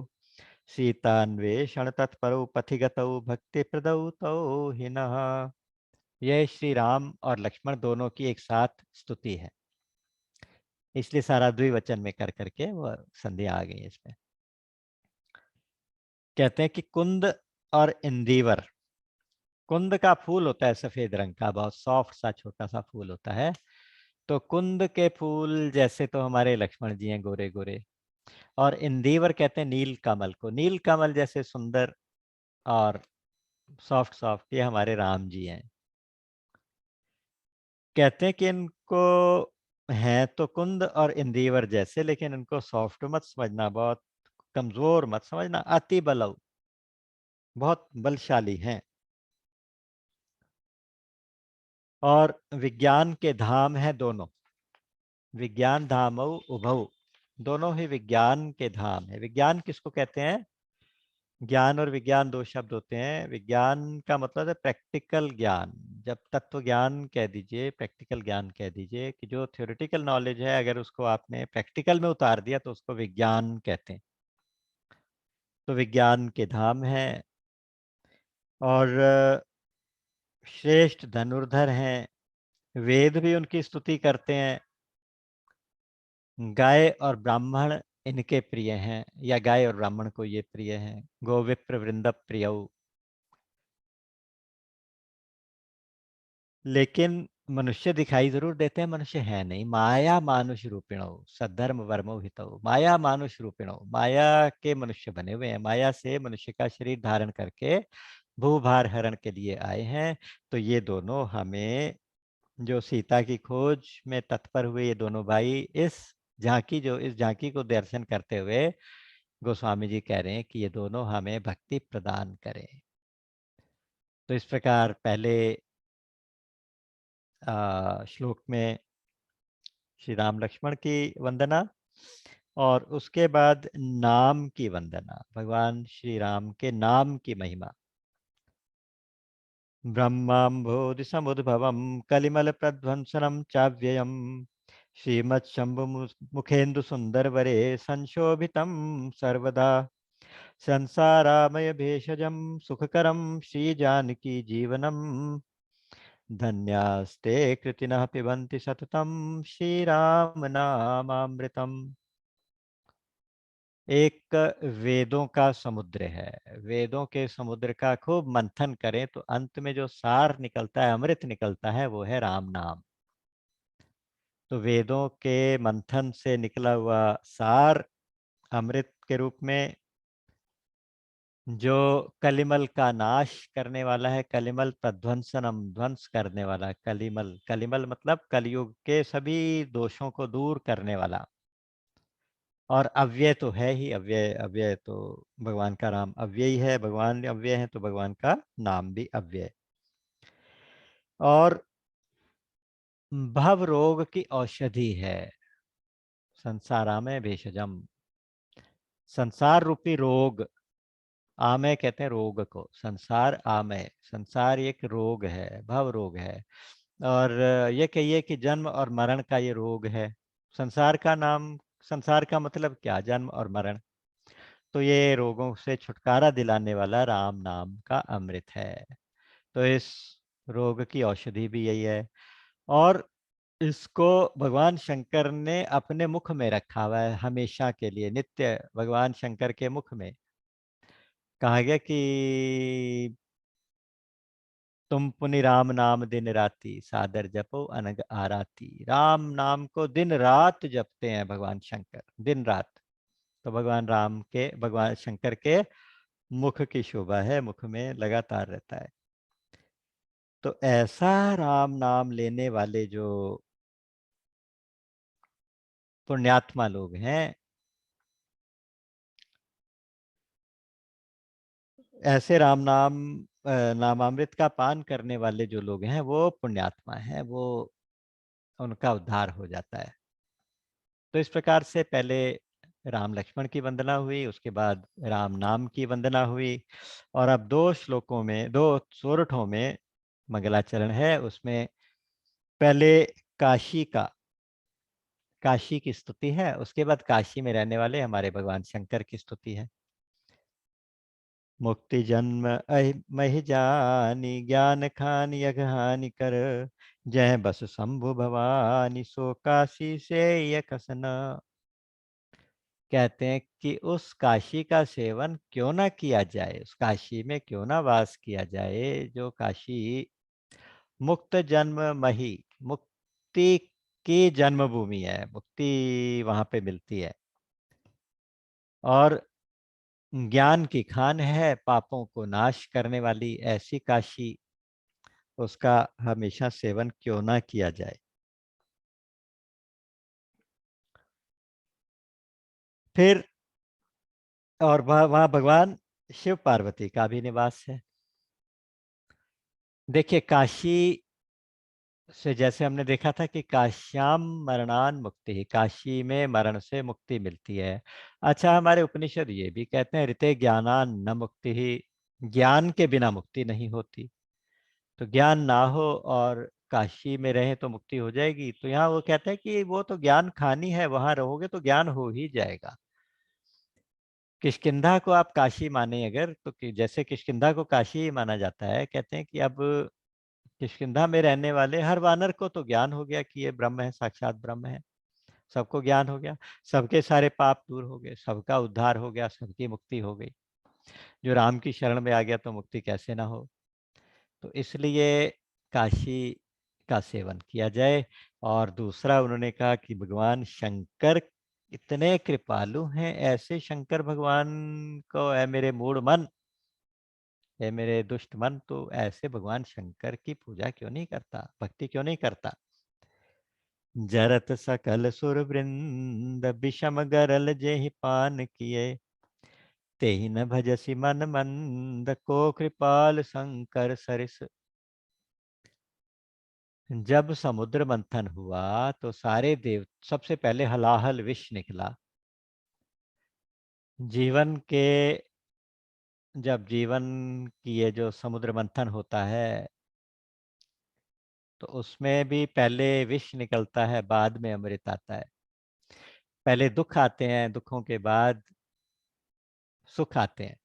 सीतान्वेषण तत्परौ पथिगतौ, भक्ति प्रदौ तौ हिनः। यह श्री राम और लक्ष्मण दोनों की एक साथ स्तुति है, इसलिए सारा द्विवचन में कर करके वो संधि आ गई इसमें। कहते हैं कि कुंद और इंदीवर, कुंद का फूल होता है सफेद रंग का, बहुत सॉफ्ट सा छोटा सा फूल होता है। तो कुंद के फूल जैसे तो हमारे लक्ष्मण जी हैं, गोरे गोरे। और इंदीवर कहते हैं नील कमल को, नील कमल जैसे सुंदर और सॉफ्ट सॉफ्ट, ये हमारे राम जी हैं। कहते हैं कि इनको हैं तो कुंद और इंदीवर जैसे, लेकिन इनको सॉफ्ट मत समझना, बहुत कमजोर मत समझना, अति बलव, बहुत बलशाली हैं। और विज्ञान के धाम है दोनों, विज्ञान धामौ उभौ, दोनों ही विज्ञान के धाम है। विज्ञान किसको कहते हैं? ज्ञान और विज्ञान दो शब्द होते हैं। विज्ञान का मतलब है प्रैक्टिकल ज्ञान। जब तत्व ज्ञान कह दीजिए, प्रैक्टिकल ज्ञान कह दीजिए, कि जो थ्योरेटिकल नॉलेज है अगर उसको आपने प्रैक्टिकल में उतार दिया तो उसको विज्ञान कहते हैं। तो विज्ञान के धाम है। और श्रेष्ठ धनुर्धर हैं, वेद भी उनकी स्तुति करते हैं। गाय और ब्राह्मण इनके प्रिय हैं, या गाय और ब्राह्मण को ये प्रिय हैं। गोविप्र वृंद प्रियौ। लेकिन मनुष्य दिखाई जरूर देते हैं, मनुष्य है नहीं। माया मानुष रूपिणो सद्धर्म वर्मो हितौ, माया मानुष रूपिणो, माया के मनुष्य बने हुए हैं, माया से मनुष्य का शरीर धारण करके भूभार हरण के लिए आए हैं। तो ये दोनों हमें, जो सीता की खोज में तत्पर हुए ये दोनों भाई, इस झांकी को दर्शन करते हुए गोस्वामी जी कह रहे हैं कि ये दोनों हमें भक्ति प्रदान करें। तो इस प्रकार पहले श्लोक में श्री राम लक्ष्मण की वंदना, और उसके बाद नाम की वंदना, भगवान श्री राम के नाम की महिमा। ब्रह्माम्भोधि समुद्भवम कलिमल प्रध्वंसनम चाव्ययम, श्रीमत्शंभु मुखेन्दु सुंदर वरे संशोभितम सर्वदा, संसारामय भेषजम सुखकरम श्री जानकी जीवनम, धन्यास्ते कृतिनः पिबन्ति सततम श्रीराम नामामृतम। एक वेदों का समुद्र है, वेदों के समुद्र का खूब मंथन करें तो अंत में जो सार निकलता है, अमृत निकलता है, वो है राम नाम। तो वेदों के मंथन से निकला हुआ सार अमृत के रूप में, जो कलिमल का नाश करने वाला है, कलिमल प्रध्वंसनम, ध्वंस करने वाला, कलिमल, कलिमल मतलब कलयुग के सभी दोषों को दूर करने वाला। और अव्यय तो है ही, अव्यय, अव्यय तो भगवान का नाम अव्यय है, भगवान अव्यय है तो भगवान का नाम भी अव्यय। और भव रोग की औषधि है, संसारामय भेषजम, संसार रूपी रोग आमय कहते हैं रोग को, संसार आमय, संसार एक रोग है, भव रोग है। और ये कहिए कि जन्म और मरण का ये रोग है। संसार का नाम, संसार का मतलब क्या, जन्म और मरण। तो ये रोगों से छुटकारा दिलाने वाला राम नाम का अमृत है। तो इस रोग की औषधि भी यही है। और इसको भगवान शंकर ने अपने मुख में रखा हुआ है हमेशा के लिए, नित्य भगवान शंकर के मुख में कहा गया कि तुम पुनि राम नाम दिन राति, सादर जपो अनग आराती। राम नाम को दिन रात जपते हैं भगवान शंकर, दिन रात। तो भगवान राम के, भगवान शंकर के मुख की शोभा है, मुख में लगातार रहता है। तो ऐसा राम नाम लेने वाले जो पुण्यात्मा लोग हैं, ऐसे राम नाम नामामृत का पान करने वाले जो लोग हैं वो पुण्यात्मा हैं, वो उनका उद्धार हो जाता है। तो इस प्रकार से पहले राम लक्ष्मण की वंदना हुई, उसके बाद राम नाम की वंदना हुई। और अब दो श्लोकों में, दो सोरठों में मंगलाचरण है। उसमें पहले काशी का, काशी की स्तुति है, उसके बाद काशी में रहने वाले हमारे भगवान शंकर की स्तुति है। मुक्ति जन्म महि जानी, ज्ञान खानी अगहानि कर, जय बस शंभु भवानी, सो काशी से यकसना। कहते हैं कि उस काशी का सेवन क्यों ना किया जाए, उस काशी में क्यों ना वास किया जाए, जो काशी मुक्त जन्म मही, मुक्ति की जन्मभूमि है, मुक्ति वहां पे मिलती है। और ज्ञान की खान है, पापों को नाश करने वाली ऐसी काशी, उसका हमेशा सेवन क्यों ना किया जाए। फिर और वहाँ भगवान शिव पार्वती का भी निवास है। देखिए काशी से जैसे हमने देखा था कि काश्याम मरणान मुक्ति ही, काशी में मरण से मुक्ति मिलती है। अच्छा, हमारे उपनिषद ये भी कहते हैं ऋते ज्ञानान न मुक्ति ही, ज्ञान के बिना मुक्ति नहीं होती। तो ज्ञान ना हो और काशी में रहे तो मुक्ति हो जाएगी। तो यहाँ वो कहते हैं कि वो तो ज्ञान खानी है, वहां रहोगे तो ज्ञान हो ही जाएगा। किष्किंधा को आप काशी माने अगर, तो जैसे किष्किंधा को काशी ही माना जाता है, कहते हैं कि अब किष्किंधा में रहने वाले हर वानर को तो ज्ञान हो गया कि ये ब्रह्म है, साक्षात ब्रह्म है। सबको ज्ञान हो गया, सबके सारे पाप दूर हो गए, सबका उद्धार हो गया, सबकी मुक्ति हो गई। जो राम की शरण में आ गया तो मुक्ति कैसे ना हो। तो इसलिए काशी का सेवन किया जाए। और दूसरा उन्होंने कहा कि भगवान शंकर इतने कृपालु हैं, ऐसे शंकर भगवान को, है मेरे मूढ़ मन, है मेरे दुष्ट मन, तो ऐसे भगवान शंकर की पूजा क्यों नहीं करता, भक्ति क्यों नहीं करता। जरत सकल सुर वृंद, विषम गरल जेहि पान किए, तेहि न भजसी मन मंद, को कृपाल शंकर सरिस। जब समुद्र मंथन हुआ तो सारे देव, सबसे पहले हलाहल विष निकला। जीवन के, जब जीवन की ये जो समुद्र मंथन होता है तो उसमें भी पहले विष निकलता है, बाद में अमृत आता है। पहले दुख आते हैं, दुखों के बाद सुख आते हैं।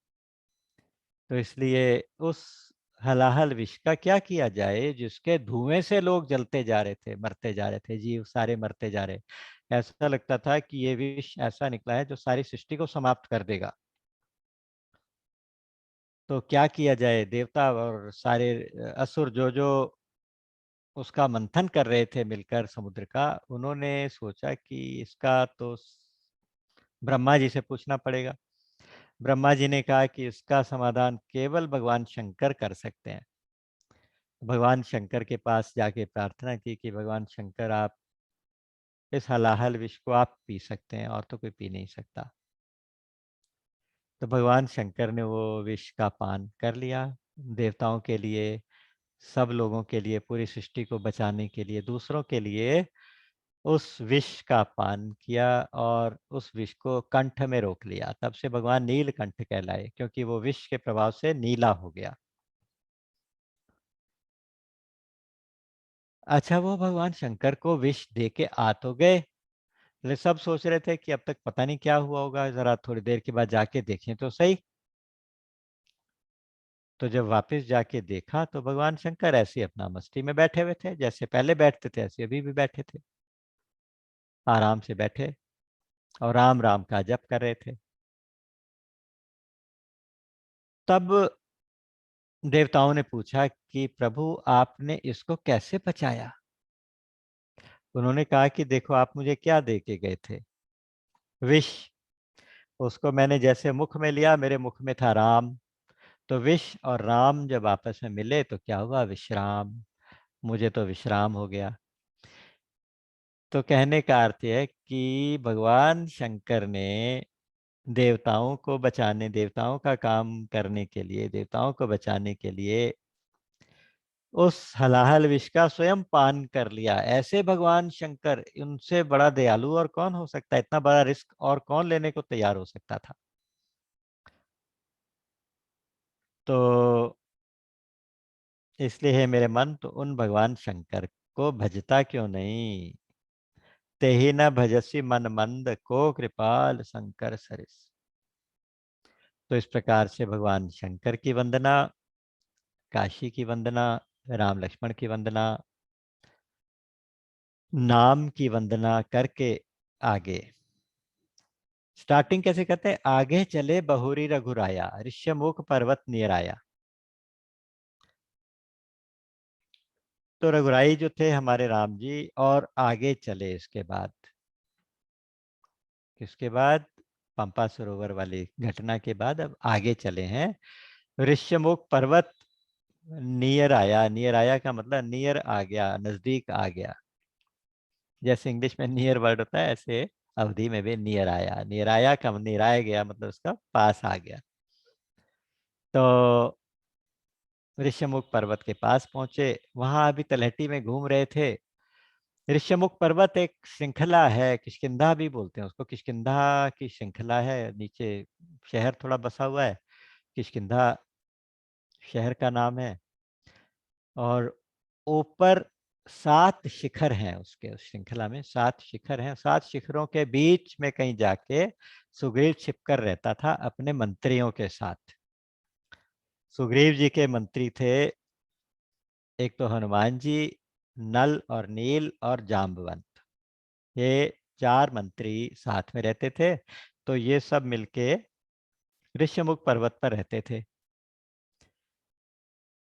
तो इसलिए उस हलाहल विष का क्या किया जाए, जिसके धुएं से लोग जलते जा रहे थे, मरते जा रहे थे, जीव सारे मरते जा रहे। ऐसा लगता था कि ये विष ऐसा निकला है जो सारी सृष्टि को समाप्त कर देगा। तो क्या किया जाए, देवता और सारे असुर जो जो उसका मंथन कर रहे थे मिलकर समुद्र का, उन्होंने सोचा कि इसका तो ब्रह्मा जी से पूछना पड़ेगा। ब्रह्मा जी ने कहा कि इसका समाधान केवल भगवान शंकर कर सकते हैं। भगवान शंकर के पास जाके प्रार्थना की कि भगवान शंकर, आप इस हलाहल विष को आप पी सकते हैं, और तो कोई पी नहीं सकता। तो भगवान शंकर ने वो विष का पान कर लिया, देवताओं के लिए, सब लोगों के लिए, पूरी सृष्टि को बचाने के लिए, दूसरों के लिए उस विष का पान किया और उस विष को कंठ में रोक लिया। तब से भगवान नीलकंठ कहलाए, क्योंकि वो विष के प्रभाव से नीला हो गया। अच्छा, वो भगवान शंकर को विष दे के आ तो गए, लेकिन सब सोच रहे थे कि अब तक पता नहीं क्या हुआ होगा, जरा थोड़ी देर के बाद जाके देखें तो सही। तो जब वापस जाके देखा तो भगवान शंकर ऐसे ही अपना मस्ती में बैठे हुए थे, जैसे पहले बैठते थे ऐसे अभी भी बैठे थे, आराम से बैठे और राम राम का जप कर रहे थे। तब देवताओं ने पूछा कि प्रभु आपने इसको कैसे बचाया। उन्होंने कहा कि देखो आप मुझे क्या दे के गए थे, विष। उसको मैंने जैसे मुख में लिया, मेरे मुख में था राम। तो विष और राम जब आपस में मिले तो क्या हुआ, विश्राम। मुझे तो विश्राम हो गया। तो कहने का अर्थ है कि भगवान शंकर ने देवताओं को बचाने, देवताओं का काम करने के लिए, देवताओं को बचाने के लिए उस हलाहल विष का स्वयं पान कर लिया। ऐसे भगवान शंकर, उनसे बड़ा दयालु और कौन हो सकता है, इतना बड़ा रिस्क और कौन लेने को तैयार हो सकता था। तो इसलिए है मेरे मन, तो उन भगवान शंकर को भजता क्यों नहीं। तेहि न भजसी मन मंद, को कृपाल शंकर सरिस। तो इस प्रकार से भगवान शंकर की वंदना, काशी की वंदना, राम लक्ष्मण की वंदना, नाम की वंदना करके आगे स्टार्टिंग कैसे करते हैं, आगे चले बहुरी रघुराया, ऋष्यमुख पर्वत नियर आया। तो रघुराई जो थे हमारे राम जी, और आगे चले इसके बाद, इसके बाद पंपा सरोवर वाली घटना के बाद अब आगे चले हैं। ऋष्यमुख पर्वत नियर आया, नियर आया का मतलब नियर आ गया, नजदीक आ गया। जैसे इंग्लिश में नियर वर्ड होता है, ऐसे अवधि में भी नियर आया, नियर आया का नियर आया गया मतलब उसका पास आ गया। तो ऋष्यमुख पर्वत के पास पहुंचे, वहां अभी तलहटी में घूम रहे थे। ऋष्यमुख पर्वत एक श्रृंखला है, किष्किंधा भी बोलते हैं उसको, किष्किंधा की श्रृंखला है। नीचे शहर थोड़ा बसा हुआ है, किष्किंधा शहर का नाम है। और ऊपर 7 शिखर हैं उसके, उस श्रृंखला में 7 शिखर हैं। 7 शिखरों के बीच में कहीं जाके सुग्रीव छिपकर रहता था अपने मंत्रियों के साथ। सुग्रीव जी के मंत्री थे एक तो हनुमान जी, नल और नील और जाम्बवंत। ये 4 मंत्री साथ में रहते थे। तो ये सब मिलके ऋष्यमुख पर्वत पर रहते थे।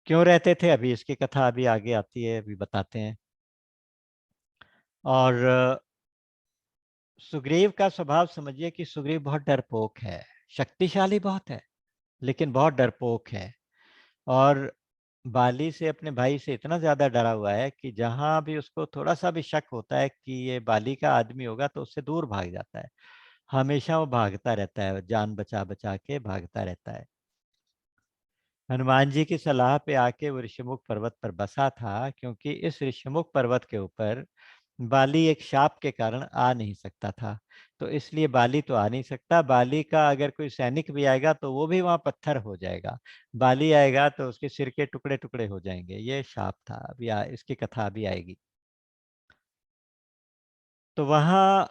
क्यों रहते थे, अभी इसकी कथा अभी आगे आती है, अभी बताते हैं। और सुग्रीव का स्वभाव समझिए कि सुग्रीव बहुत डरपोक है, शक्तिशाली बहुत है, लेकिन बहुत डरपोक है। और बाली से, अपने भाई से इतना ज्यादा डरा हुआ है कि जहां भी उसको थोड़ा सा भी शक होता है कि ये बाली का आदमी होगा तो उससे दूर भाग जाता है। हमेशा वो भागता रहता है, जान बचा बचा के भागता रहता है। हनुमान जी की सलाह पे आके वो ऋषिमुख पर्वत पर बसा था, क्योंकि इस ऋषिमुख पर्वत के ऊपर बाली एक शाप के कारण आ नहीं सकता था। तो इसलिए बाली तो आ नहीं सकता, बाली का अगर कोई सैनिक भी आएगा तो वो भी वहां पत्थर हो जाएगा। बाली आएगा तो उसके सिर के टुकड़े टुकड़े हो जाएंगे, ये शाप था। अभी इसकी कथा अभी आएगी। तो वहां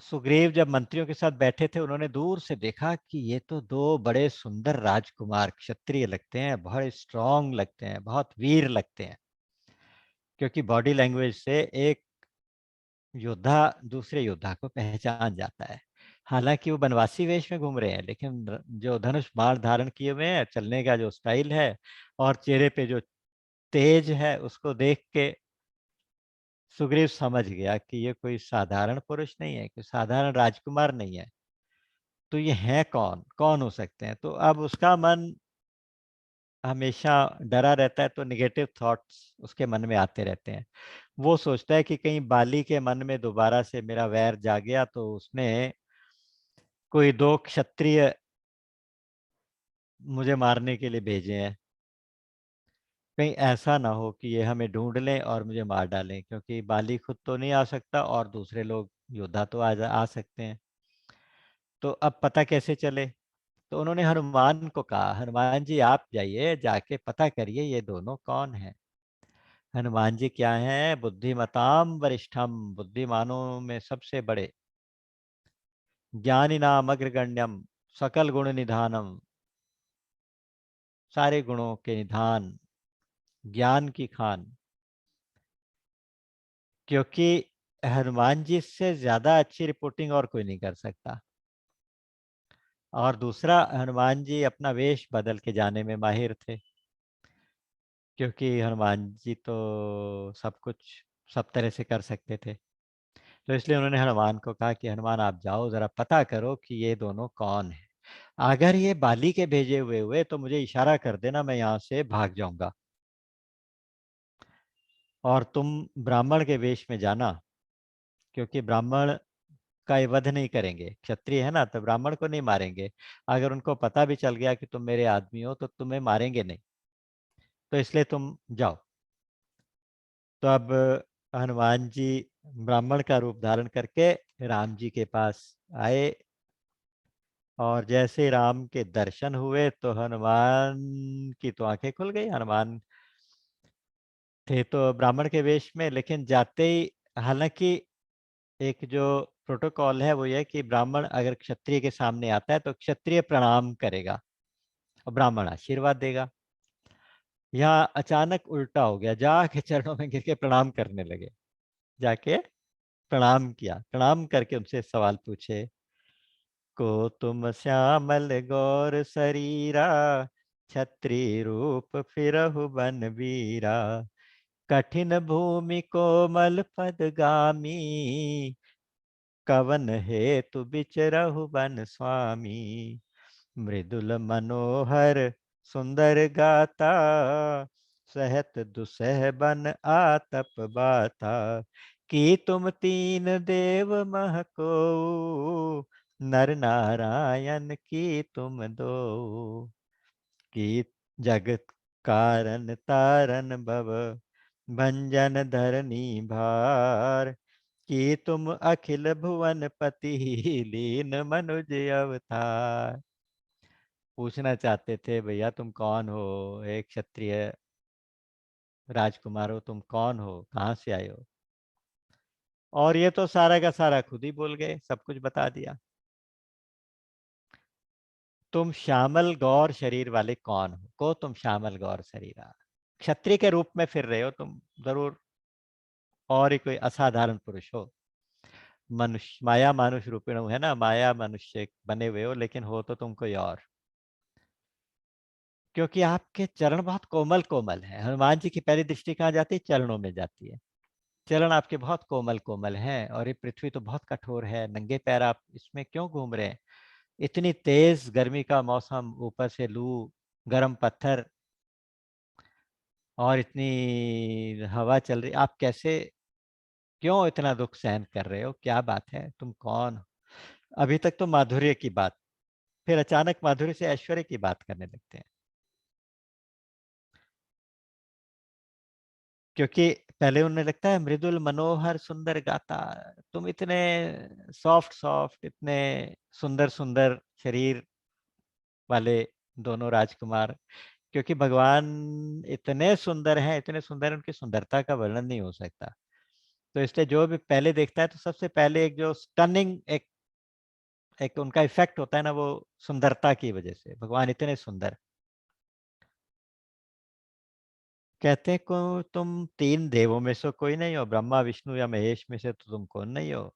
सुग्रीव जब मंत्रियों के साथ बैठे थे, उन्होंने दूर से देखा कि ये तो 2 बड़े सुंदर राजकुमार क्षत्रिय लगते हैं, बहुत स्ट्रांग लगते हैं, बहुत वीर लगते हैं। क्योंकि बॉडी लैंग्वेज से एक योद्धा दूसरे योद्धा को पहचान जाता है। हालांकि वो बनवासी वेश में घूम रहे हैं, लेकिन जो धनुष बाण धारण किए हुए हैं, चलने का जो स्टाइल है और चेहरे पे जो तेज है, उसको देख के सुग्रीव समझ गया कि ये कोई साधारण पुरुष नहीं है, कोई साधारण राजकुमार नहीं है। तो ये है कौन, कौन हो सकते हैं। तो अब उसका मन हमेशा डरा रहता है, तो निगेटिव थॉट्स उसके मन में आते रहते हैं। वो सोचता है कि कहीं बाली के मन में दोबारा से मेरा वैर जाग गया, तो उसने कोई 2 क्षत्रिय मुझे मारने के लिए भेजे हैं। कहीं ऐसा ना हो कि ये हमें ढूंढ लें और मुझे मार डालें, क्योंकि बाली खुद तो नहीं आ सकता और दूसरे लोग योद्धा तो आ सकते हैं। तो अब पता कैसे चले? तो उन्होंने हनुमान को कहा, हनुमान जी आप जाइए, जाके पता करिए ये दोनों कौन हैं। हनुमान जी क्या हैं? बुद्धिमताम वरिष्ठम, बुद्धिमानों में सबसे बड़े, ज्ञानिनाम अग्रगण्यम, सकल गुण निधानम, सारे गुणों के निधान, ज्ञान की खान। क्योंकि हनुमान जी से ज्यादा अच्छी रिपोर्टिंग और कोई नहीं कर सकता। और दूसरा, हनुमान जी अपना वेश बदल के जाने में माहिर थे, क्योंकि हनुमान जी तो सब कुछ सब तरह से कर सकते थे। तो इसलिए उन्होंने हनुमान को कहा कि हनुमान आप जाओ जरा पता करो कि ये दोनों कौन है। अगर ये बाली के भेजे हुए हुए तो मुझे इशारा कर देना, मैं यहाँ से भाग जाऊंगा। और तुम ब्राह्मण के वेश में जाना, क्योंकि ब्राह्मण का ये वध नहीं करेंगे, क्षत्रिय है ना, तो ब्राह्मण को नहीं मारेंगे। अगर उनको पता भी चल गया कि तुम मेरे आदमी हो तो तुम्हें मारेंगे नहीं, तो इसलिए तुम जाओ। तो अब हनुमान जी ब्राह्मण का रूप धारण करके राम जी के पास आए, और जैसे राम के दर्शन हुए तो हनुमान की तो आंखें खुल गई। हनुमान थे तो ब्राह्मण के वेश में, लेकिन जाते ही, हालांकि एक जो प्रोटोकॉल है वो ये है कि ब्राह्मण अगर क्षत्रिय के सामने आता है तो क्षत्रिय प्रणाम करेगा और ब्राह्मण आशीर्वाद देगा। यहाँ अचानक उल्टा हो गया, जाके चरणों में गिर के प्रणाम करने लगे। जाके प्रणाम किया, प्रणाम करके उनसे सवाल पूछे, को तुम श्यामल गौर शरीरा, छत्री रूप फिरहु बन बीरा, कठिन भूमि कोमल पदगामी, कवन हेतु बिचरहु बन स्वामी, मृदुल मनोहर सुंदर गाता, सहत दुसह बन आतप बाता, कि तुम तीन देव मह को, नर नारायण की तुम दो, की जगत कारण तारन भव, भंजन धरनी भार, कि तुम अखिल भुवन पति, लीन मनुज अवतार। पूछना चाहते थे, भैया तुम कौन हो? एक क्षत्रिय राजकुमार हो, तुम कौन हो, कहाँ से आए हो? और ये तो सारा का सारा खुद ही बोल गए, सब कुछ बता दिया। तुम श्यामल गौर शरीर वाले कौन हो? को तुम श्यामल गौर शरीरा, क्षत्रिय के रूप में फिर रहे हो तुम, जरूर और ही कोई असाधारण पुरुष हो। मनुष्य माया मानुष रूपिण है ना, माया मनुष्य बने हुए हो, लेकिन हो तो तुम कोई और। क्योंकि आपके चरण बहुत कोमल कोमल है। हनुमान जी की पहली दृष्टि कहाँ जाती है? चरणों में जाती है। चरण आपके बहुत कोमल कोमल हैं, और ये पृथ्वी तो बहुत कठोर है, नंगे पैर आप इसमें क्यों घूम रहे हैं? इतनी तेज गर्मी का मौसम, ऊपर से लू, गर्म पत्थर, और इतनी हवा चल रही, आप कैसे, क्यों इतना दुख सहन कर रहे हो? क्या बात है? तुम कौन हो? अभी तक तो माधुर्य की बात, फिर अचानक माधुर्य से ऐश्वर्य की बात करने लगते हैं। क्योंकि पहले उन्हें लगता है मृदुल मनोहर सुंदर गाता, तुम इतने सॉफ्ट सॉफ्ट, इतने सुंदर सुंदर शरीर वाले दोनों राजकुमार। क्योंकि भगवान इतने सुंदर हैं, इतने सुंदर हैं, उनकी सुंदरता का वर्णन नहीं हो सकता। तो इसलिए जो भी पहले देखता है तो सबसे पहले एक जो स्टनिंग, एक एक उनका इफेक्ट होता है ना, वो सुंदरता की वजह से, भगवान इतने सुंदर। कहते हैं को तुम तीन देवों में से कोई नहीं हो, ब्रह्मा विष्णु या महेश में से तो तुम कौन नहीं हो,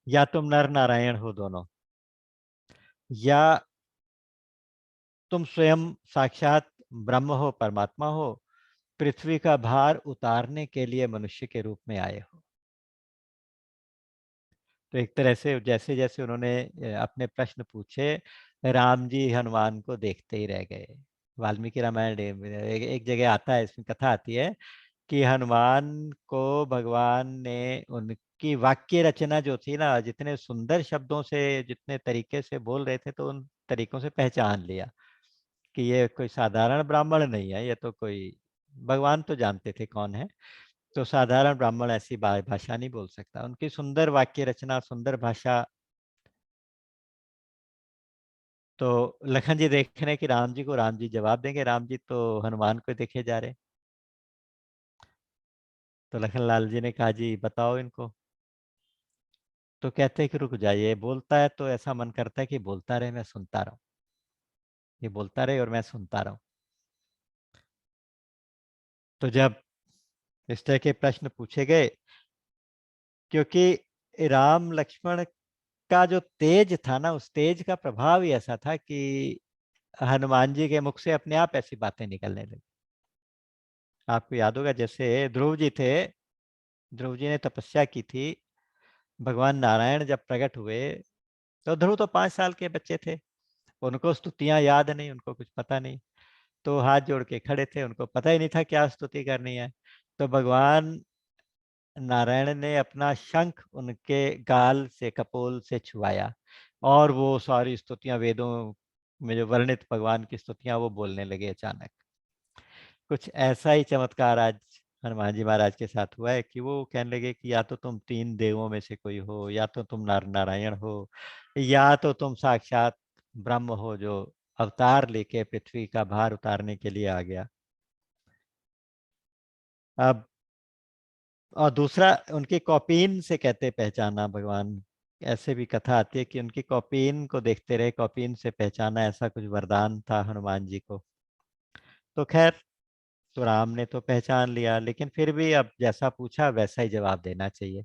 या तुम नर नारायण हो दोनों, या तुम स्वयं साक्षात ब्रह्म हो, परमात्मा हो, पृथ्वी का भार उतारने के लिए मनुष्य के रूप में आए हो। तो एक तरह से जैसे जैसे उन्होंने अपने प्रश्न पूछे, राम जी हनुमान को देखते ही रह गए। वाल्मीकि रामायण एक जगह आता है, इसमें कथा आती है कि हनुमान को भगवान ने उनकी वाक्य रचना जो थी ना, जितने सुंदर शब्दों से, जितने तरीके से बोल रहे थे, तो उन तरीकों से पहचान लिया। कि ये कोई साधारण ब्राह्मण नहीं है, ये तो कोई, भगवान तो जानते थे कौन है, तो साधारण ब्राह्मण ऐसी भाषा नहीं बोल सकता। उनकी सुंदर वाक्य रचना, सुंदर भाषा। तो लखन जी देख रहे हैं कि राम जी को राम जी जवाब देंगे, राम जी तो हनुमान को देखे जा रहे। तो लखन लाल जी ने कहा जी बताओ इनको। तो कहते हैं कि रुक जाइए, बोलता है तो ऐसा मन करता है कि बोलता रहे, मैं सुनता रहूं, ये बोलता रहे और मैं सुनता रहूं। तो जब इस तरह के प्रश्न पूछे गए, क्योंकि राम लक्ष्मण का जो तेज था ना, उस तेज का प्रभाव ही ऐसा था कि हनुमान जी के मुख से अपने आप ऐसी बातें निकलने लगी। आपको याद होगा जैसे ध्रुव जी थे, ध्रुव जी ने तपस्या की थी, भगवान नारायण जब प्रकट हुए तो ध्रुव तो 5 साल के बच्चे थे, उनको स्तुतियां याद नहीं, उनको कुछ पता नहीं, तो हाथ जोड़ के खड़े थे, उनको पता ही नहीं था क्या स्तुति करनी है। तो भगवान नारायण ने अपना शंख उनके गाल से, कपोल से छुआया, और वो सारी स्तुतियां, वेदों में जो वर्णित भगवान की स्तुतियां, वो बोलने लगे अचानक। कुछ ऐसा ही चमत्कार आज हनुमान जी महाराज के साथ हुआ है कि वो कहने लगे कि या तो तुम 3 देवों में से कोई हो, या तो तुम नारायण हो, या तो तुम साक्षात ब्रह्म हो जो अवतार लेके पृथ्वी का भार उतारने के लिए आ गया। अब और दूसरा, उनकी कौपीन से कहते पहचाना भगवान। ऐसे भी कथा आती है कि उनकी कौपीन को देखते रहे, कौपीन से पहचाना, ऐसा कुछ वरदान था हनुमान जी को। तो खैर, तो राम ने तो पहचान लिया, लेकिन फिर भी अब जैसा पूछा वैसा ही जवाब देना चाहिए।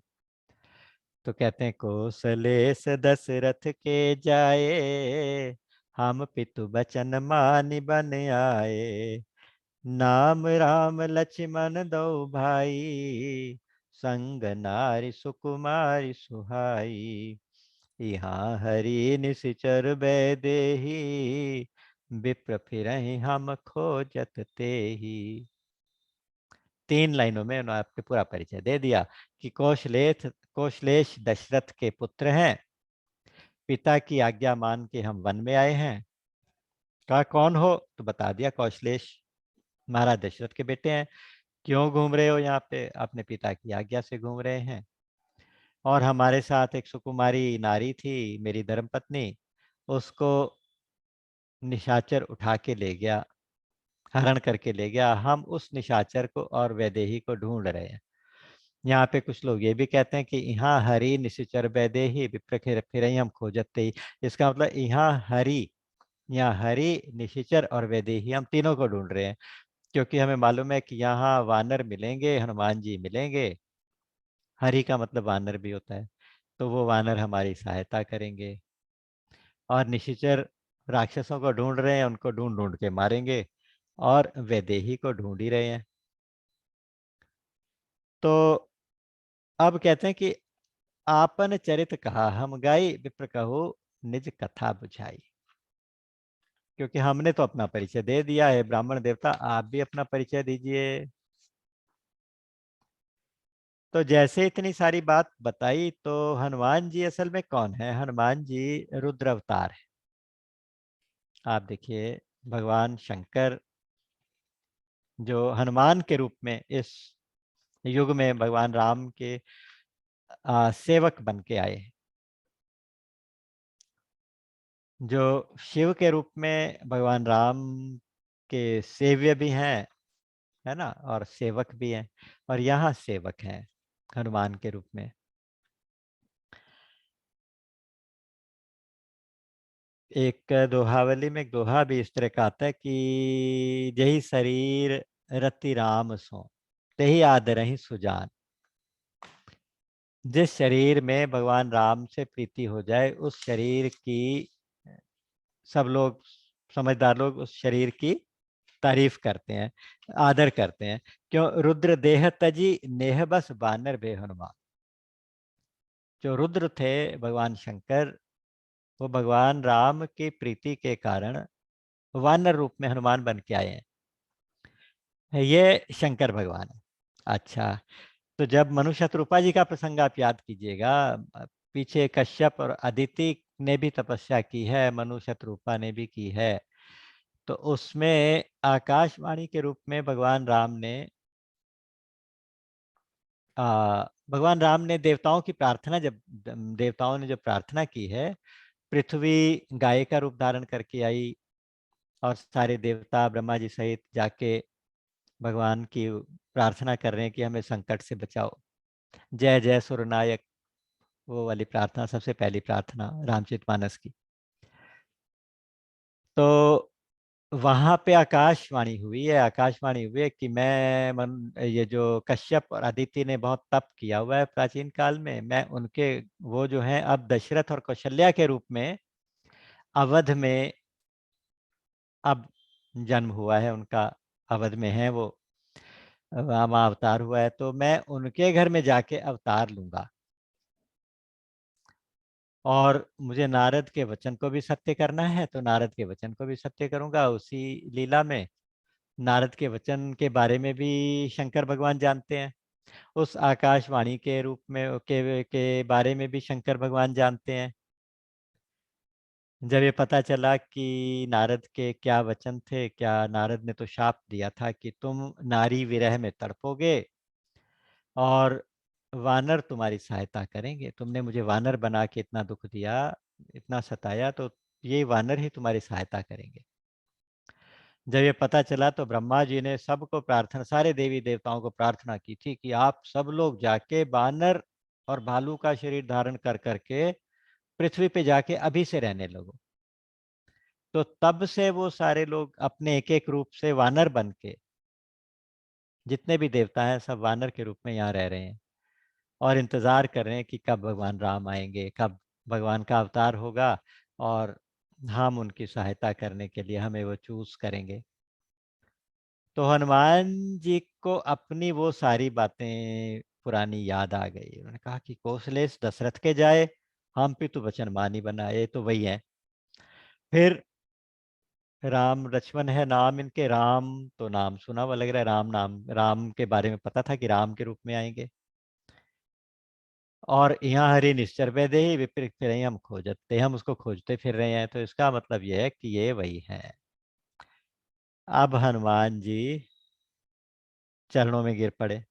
तो कहते हैं कौशलेश दशरथ के जाए, हम पितु बचन मानि बन आए। नाम राम लक्ष्मण दो भाई, संग नारी सुकुमारी सुहाई। यहाँ हरि निश्चर बैदेही, विप्र फिरहि हम खोजत तेहि। 3 लाइनों में उन्होंने आपके पूरा परिचय दे दिया कि कौशलेश दशरथ के पुत्र हैं, पिता की आज्ञा मान के हम वन में आए हैं। कहा कौन हो, तो बता दिया कौशलेश महाराज दशरथ के बेटे हैं। क्यों घूम रहे हो यहाँ पे, अपने पिता की आज्ञा से घूम रहे हैं। और हमारे साथ एक सुकुमारी नारी थी, मेरी धर्मपत्नी, उसको निशाचर उठा के ले गया, हरण करके ले गया। हम उस निशाचर को और वैदेही को ढूंढ रहे हैं। यहाँ पे कुछ लोग ये भी कहते हैं कि यहाँ हरि निश्चर वैदेही, विप्र फिर हम खोजते ही। इसका मतलब यहाँ हरि निशिचर और वैदेही, हम तीनों को ढूंढ रहे हैं, क्योंकि हमें मालूम है कि यहाँ वानर मिलेंगे, हनुमान जी मिलेंगे। हरि का मतलब वानर भी होता है, तो वो वानर हमारी सहायता करेंगे। और निशिचर राक्षसों को ढूंढ रहे हैं, उनको ढूंढ ढूंढ के मारेंगे, और वैदेही को ढूंढ ही रहे हैं। तो अब कहते हैं कि आपन चरित कहा हम गाई, विप्र कहो निज कथा बुझाई। क्योंकि हमने तो अपना परिचय दे दिया है, ब्राह्मण देवता आप भी अपना परिचय दीजिए। तो जैसे इतनी सारी बात बताई, तो हनुमान जी असल में कौन है? हनुमान जी रुद्र अवतार है। आप देखिए, भगवान शंकर जो हनुमान के रूप में इस युग में भगवान राम के सेवक बन के आए हैं, जो शिव के रूप में भगवान राम के सेव्य भी हैं, है ना, और सेवक भी हैं, और यहाँ सेवक हैं हनुमान के रूप में। एक दोहावली में एक दोहा भी इस तरह का आता है कि जही शरीर रति राम सो, तेही आदरहि सुजान। जिस शरीर में भगवान राम से प्रीति हो जाए, उस शरीर की सब लोग, समझदार लोग, उस शरीर की तारीफ करते हैं, आदर करते हैं। क्यों? रुद्र देह तजी, नेह बस बानर बे हनुमान। जो रुद्र थे भगवान शंकर, वो भगवान राम की प्रीति के कारण वानर रूप में हनुमान बन के आए हैं। ये शंकर भगवान है। अच्छा, तो जब मनु शत्रुपा जी का प्रसंग आप याद कीजिएगा, पीछे कश्यप और अदिति ने भी तपस्या की है, मनु शत्रुपा ने भी की है। तो उसमें आकाशवाणी के रूप में भगवान राम ने देवताओं की प्रार्थना, जब देवताओं ने जो प्रार्थना की है, पृथ्वी गाय का रूप धारण करके आई और सारे देवता ब्रह्मा जी सहित जाके भगवान की प्रार्थना कर रहे हैं कि हमें संकट से बचाओ, जय जय सुरनायक, वो वाली प्रार्थना सबसे पहली प्रार्थना रामचरितमानस की। तो वहां पे आकाशवाणी हुई है कि ये जो कश्यप और अदिति ने बहुत तप किया हुआ है प्राचीन काल में, मैं उनके, वो जो है अब दशरथ और कौशल्या के रूप में अवध में अब जन्म हुआ है उनका, अवध में है वो, वहाँ अवतार हुआ है, तो मैं उनके घर में जाके अवतार लूंगा और मुझे नारद के वचन को भी सत्य करना है, तो नारद के वचन को भी सत्य करूंगा उसी लीला में। नारद के वचन के बारे में भी शंकर भगवान जानते हैं, उस आकाशवाणी के रूप में के बारे में भी शंकर भगवान जानते हैं। जब ये पता चला कि नारद के क्या वचन थे, क्या नारद ने तो शाप दिया था कि तुम नारी विरह में तड़पोगे और वानर तुम्हारी सहायता करेंगे, तुमने मुझे वानर बना के इतना दुख दिया, इतना सताया, तो ये वानर ही तुम्हारी सहायता करेंगे। जब ये पता चला तो ब्रह्मा जी ने सबको प्रार्थना, सारे देवी देवताओं को प्रार्थना की थी कि आप सब लोग जाके बानर और भालू का शरीर धारण कर करके पृथ्वी पे जाके अभी से रहने लगो। तो तब से वो सारे लोग अपने एक एक रूप से वानर बन के, जितने भी देवता हैं सब वानर के रूप में यहाँ रह रहे हैं और इंतजार कर रहे हैं कि कब भगवान राम आएंगे, कब भगवान का अवतार होगा और हम उनकी सहायता करने के लिए हमें वो चूज करेंगे। तो हनुमान जी को अपनी वो सारी बातें पुरानी याद आ गई। उन्होंने कहा कि कौशलेश दशरथ के जाए, हम पितु वचन मानी बनाए, तो वही है। फिर राम लक्ष्मण है नाम इनके, राम तो नाम सुना हुआ लग रहा है, राम नाम, राम के बारे में पता था कि राम के रूप में आएंगे। और यहाँ हरि निश्चर वैदेही विपरीत फिर हम खोजते, हम उसको खोजते फिर रहे हैं, तो इसका मतलब यह है कि ये वही है। अब हनुमान जी चरणों में गिर पड़े,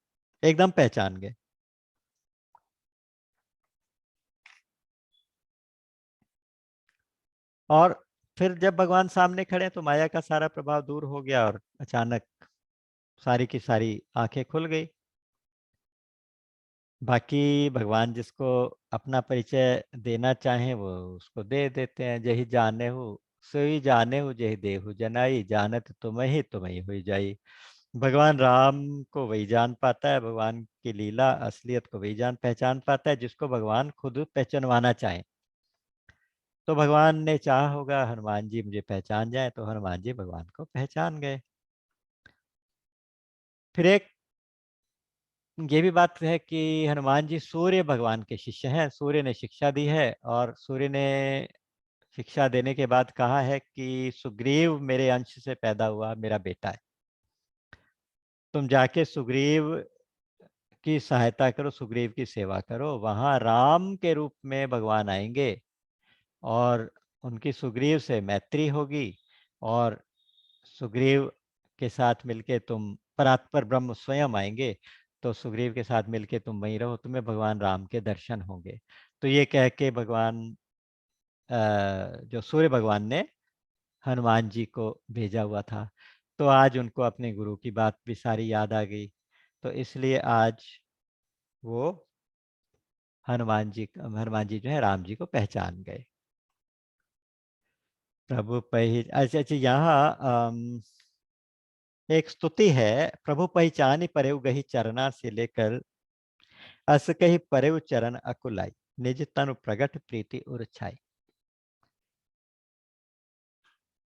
एकदम पहचान गए। और फिर जब भगवान सामने खड़े तो माया का सारा प्रभाव दूर हो गया और अचानक सारी की सारी आंखें खुल गई। बाकी भगवान जिसको अपना परिचय देना चाहें वो उसको दे देते हैं। जही जाने हो सोई जाने हो, जही देहु जनाई, जानत तुम ही हुई जाई। भगवान राम को वही जान पाता है, भगवान की लीला असलियत को वही जान पहचान पाता है जिसको भगवान खुद पहचानवाना चाहे। तो भगवान ने चाहा होगा हनुमान जी मुझे पहचान जाए, तो हनुमान जी भगवान को पहचान गए। फिर एक ये भी बात है कि हनुमान जी सूर्य भगवान के शिष्य हैं, सूर्य ने शिक्षा दी है और सूर्य ने शिक्षा देने के बाद कहा है कि सुग्रीव मेरे अंश से पैदा हुआ मेरा बेटा है, तुम जाके सुग्रीव की सहायता करो, सुग्रीव की सेवा करो, वहां राम के रूप में भगवान आएंगे और उनकी सुग्रीव से मैत्री होगी और सुग्रीव के साथ मिलके तुम, परात्पर ब्रह्म स्वयं आएंगे, तो सुग्रीव के साथ मिलके तुम वहीं रहो, तुम्हें भगवान राम के दर्शन होंगे। तो ये कह के भगवान जो सूर्य भगवान ने हनुमान जी को भेजा हुआ था, तो आज उनको अपने गुरु की बात भी सारी याद आ गई, तो इसलिए आज वो हनुमान जी जो है राम जी को पहचान गए। प्रभु पही, अच्छा अच्छा, यहाँ एक स्तुति है, प्रभु पहचानी परेउ गही चरना से लेकर, अस कही परेउ चरण अकुलाई, निज तनु प्रगट प्रीति उर छाई।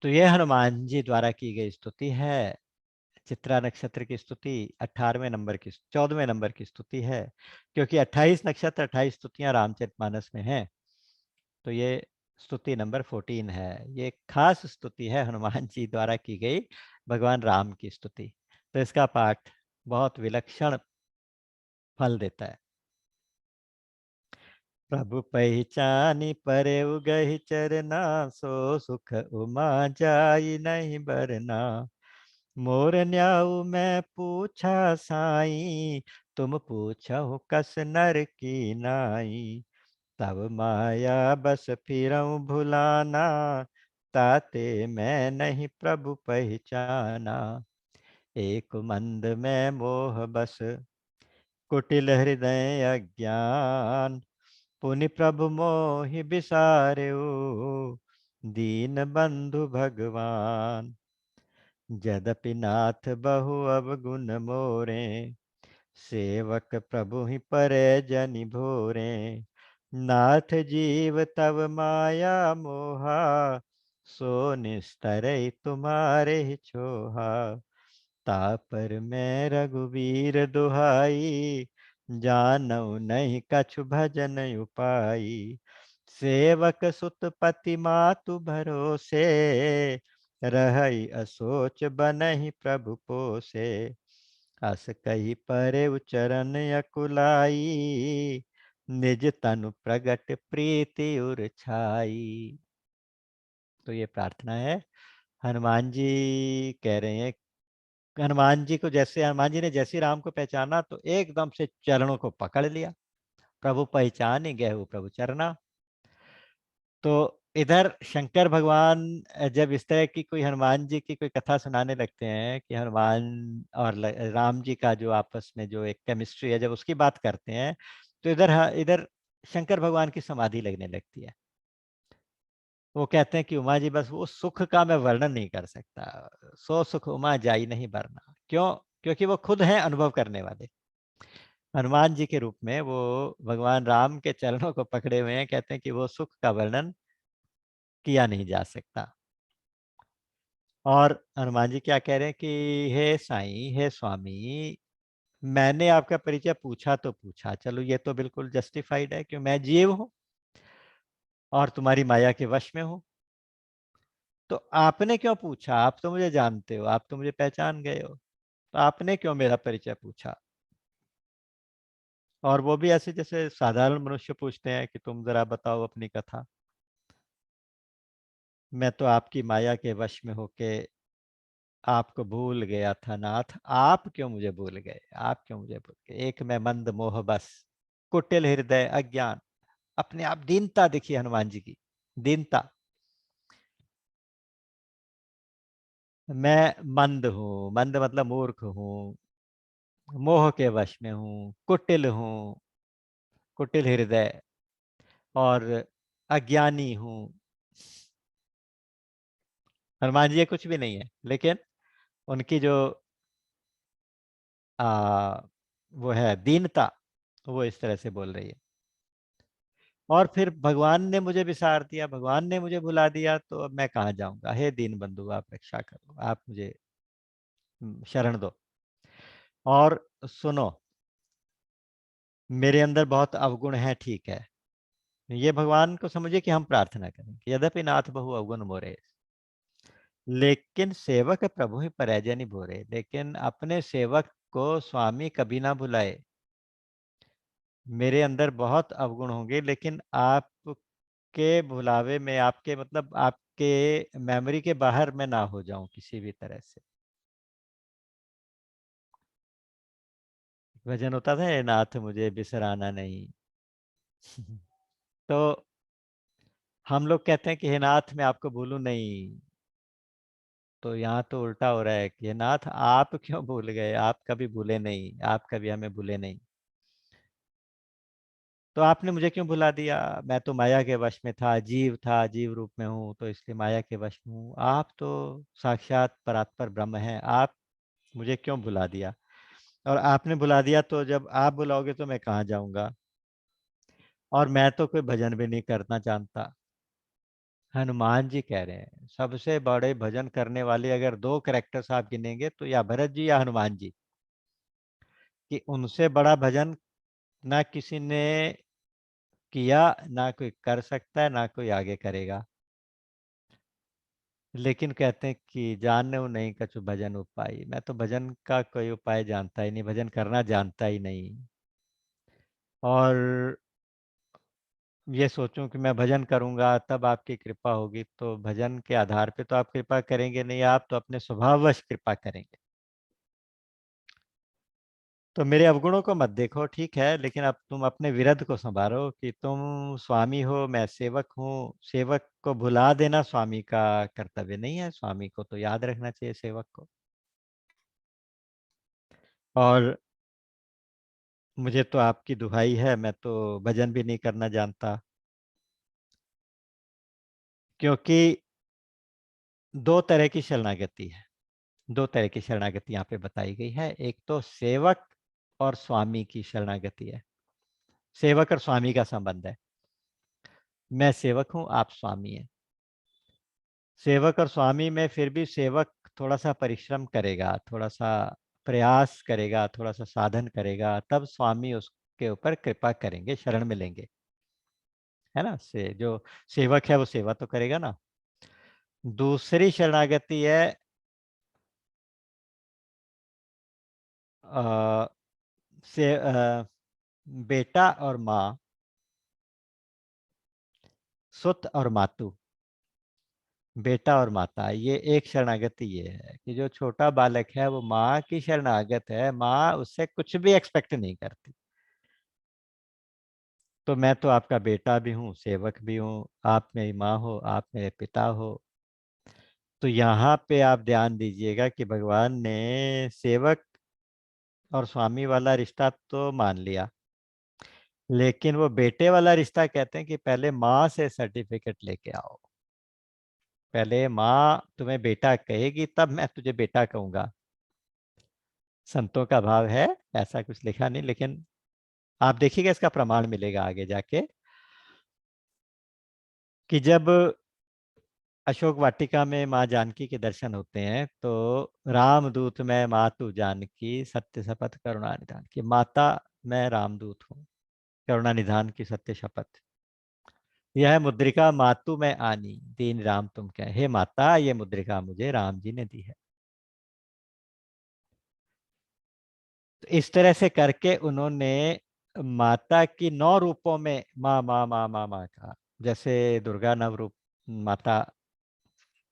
तो यह हनुमान जी द्वारा की गई स्तुति है, चित्रा नक्षत्र की स्तुति, 18वें नंबर की 14वें नंबर की स्तुति है, क्योंकि 28 नक्षत्र 28 स्तुतियां रामचरितमानस में हैं, तो ये स्तुति नंबर 14 है। ये खास स्तुति है हनुमान जी द्वारा की गई भगवान राम की स्तुति, तो इसका पाठ बहुत विलक्षण फल देता है। प्रभु पहचानी परे उगहि चरना, सो सुख उमा जाई नहीं बरना। मोर न्याऊ मैं पूछा साई, तुम पूछहु कस नर की नाई। तब माया बस फिरऊं भुलाना, ताते मैं नहीं प्रभु पहचाना। एक मंद में मोह बस, कुटिल हृदय अज्ञान। पुनि प्रभु मोहि बिसार्यो, दीन बंधु भगवान। यद्यपि नाथ बहु अवगुण मोरे, सेवक प्रभु ही परे जनि भोरे। नाथ जीव तब माया मोहा, सो निस्तरई तुम्हारे ही छोहा। तापर मैं रघुवीर दुहाई, जानऊ नहीं कछु भजन उपाई। सेवक सुत पति मातु भरोसे, रहई असोच बनहि प्रभु पोसे। अस कही परे उचरन अकुलाई, निज तनु प्रगट प्रीति उर छाई। तो ये प्रार्थना है। हनुमान जी कह रहे हैं, हनुमान जी को जैसे हनुमान जी ने जैसे राम को पहचाना तो एकदम से चरणों को पकड़ लिया। प्रभु पहचान ही गए हो प्रभु चरना। तो इधर शंकर भगवान जब इस तरह की कोई हनुमान जी की कोई कथा सुनाने लगते हैं कि हनुमान और राम जी का जो आपस में जो एक केमिस्ट्री है, जब उसकी बात करते हैं तो इधर शंकर भगवान की समाधि लगने लगती है। वो कहते हैं कि उमा जी बस वो सुख का मैं वर्णन नहीं कर सकता, सो सुख उमा जाई नहीं बरना। क्यों? क्योंकि वो खुद हैं अनुभव करने वाले। हनुमान जी के रूप में वो भगवान राम के चरणों को पकड़े हुए हैं, कहते हैं कि वो सुख का वर्णन किया नहीं जा सकता। और हनुमान जी क्या कह रहे हैं कि हे साईं, हे स्वामी, मैंने आपका परिचय पूछा तो पूछा, चलो ये तो बिल्कुल जस्टिफाइड है कि मैं जीव हूं और तुम्हारी माया के वश में हूं। तो आपने क्यों पूछा? आप तो मुझे जानते हो, आप तो मुझे पहचान गए हो, तो आपने क्यों मेरा परिचय पूछा? और वो भी ऐसे जैसे साधारण मनुष्य पूछते हैं कि तुम जरा बताओ अपनी कथा। मैं तो आपकी माया के वश में होके आपको भूल गया था नाथ, आप क्यों मुझे भूल गए? आप क्यों मुझे भूल गए? एक मैं मंद मोह बस, कुटिल हृदय अज्ञान। अपने आप दीनता देखिए हनुमान जी की, दीनता। मैं मंद हूँ, मंद मतलब मूर्ख हूँ, मोह के वश में हूँ, कुटिल हूँ, कुटिल हृदय और अज्ञानी हूँ। हनुमान जी ये कुछ भी नहीं है, लेकिन उनकी जो आ, वो है दीनता, वो इस तरह से बोल रही है। और फिर भगवान ने मुझे विसार दिया, भगवान ने मुझे भुला दिया, तो अब मैं कहाँ जाऊंगा? हे दीन बंधु, आप रक्षा करो, आप मुझे शरण दो। और सुनो, मेरे अंदर बहुत अवगुण है, ठीक है, ये भगवान को समझिए कि हम प्रार्थना करें कि यद्यपि नाथ बहु अवगुण मोरे, लेकिन सेवक प्रभु ही पराजय भोरे। लेकिन अपने सेवक को स्वामी कभी ना भुलाए। मेरे अंदर बहुत अवगुण होंगे, लेकिन आपके भुलावे में, आपके मतलब आपके मेमोरी के बाहर मैं ना हो जाऊं किसी भी तरह से। भजन होता था, "हे नाथ मुझे बिसराना नहीं"। तो हम लोग कहते हैं कि हे नाथ मैं आपको भूलूं नहीं। तो यहाँ तो उल्टा हो रहा है कि हे नाथ आप क्यों भूल गए? आप कभी भूले नहीं, आप कभी हमें भूले नहीं। तो आपने मुझे क्यों भुला दिया? मैं तो माया के वश में था, जीव रूप में हूँ, तो इसलिए माया के वश में हूँ। आप तो साक्षात परात्पर ब्रह्म हैं, आप मुझे क्यों भुला दिया? और आपने भुला दिया तो जब आप बुलाओगे तो मैं कहाँ जाऊंगा? और मैं तो कोई भजन भी नहीं करना जानता। हनुमान जी कह रहे हैं सबसे बड़े भजन करने वाले अगर दो कैरेक्टर्स आप गिनेंगे तो या भरत जी या हनुमान जी, कि उनसे बड़ा भजन ना किसी ने किया, ना कोई कर सकता है, ना कोई आगे करेगा। लेकिन कहते हैं कि जानने नहीं कछु भजन उपाय। मैं तो भजन का कोई उपाय जानता ही नहीं, भजन करना जानता ही नहीं। और ये सोचूं कि मैं भजन करूंगा तब आपकी कृपा होगी, तो भजन के आधार पे तो आप कृपा करेंगे नहीं, आप तो अपने स्वभाववश कृपा करेंगे। तो मेरे अवगुणों को मत देखो, ठीक है, लेकिन अब तुम अपने विरध को संभालो कि तुम स्वामी हो, मैं सेवक हूँ। सेवक को भुला देना स्वामी का कर्तव्य नहीं है, स्वामी को तो याद रखना चाहिए सेवक को। और मुझे तो आपकी दुहाई है, मैं तो भजन भी नहीं करना जानता, क्योंकि दो तरह की शरणागति है। दो तरह की शरणागति यहाँ पे बताई गई है। एक तो सेवक और स्वामी की शरणागति है। सेवक और स्वामी का संबंध है। मैं सेवक हूं, आप स्वामी हैं। सेवक और स्वामी में फिर भी सेवक थोड़ा सा परिश्रम करेगा, थोड़ा सा प्रयास करेगा, थोड़ा सा साधन करेगा, तब स्वामी उसके ऊपर कृपा करेंगे, शरण मिलेंगे, है ना। से जो सेवक है वो सेवा तो करेगा ना। दूसरी शरणागति है आ, से बेटा और माँ, सुत और मातु, बेटा और माता, ये एक शरणागति ये है कि जो छोटा बालक है वो माँ की शरणागत है, माँ उससे कुछ भी एक्सपेक्ट नहीं करती। तो मैं तो आपका बेटा भी हूँ, सेवक भी हूँ, आप मेरी माँ हो, आप मेरे पिता हो। तो यहाँ पे आप ध्यान दीजिएगा कि भगवान ने सेवक और स्वामी वाला रिश्ता तो मान लिया, लेकिन वो बेटे वाला रिश्ता कहते हैं कि पहले माँ से सर्टिफिकेट लेके आओ। पहले माँ तुम्हें बेटा कहेगी तब मैं तुझे बेटा कहूंगा। संतों का भाव है, ऐसा कुछ लिखा नहीं, लेकिन आप देखिएगा इसका प्रमाण मिलेगा आगे जाके, कि जब अशोक वाटिका में माँ जानकी के दर्शन होते हैं तो रामदूत मैं मातु जानकी सत्य शपथ करुणा निधान की, माता मैं रामदूत हूँ, करुणा निधान की सत्य शपथ। यह मुद्रिका मातु में आनी, दीन राम तुम क्या, हे माता ये मुद्रिका मुझे राम जी ने दी है। तो इस तरह से करके उन्होंने माता की 9 रूपों में माँ माँ माँ माँ माँ कहा। जैसे दुर्गा नवरूप माता,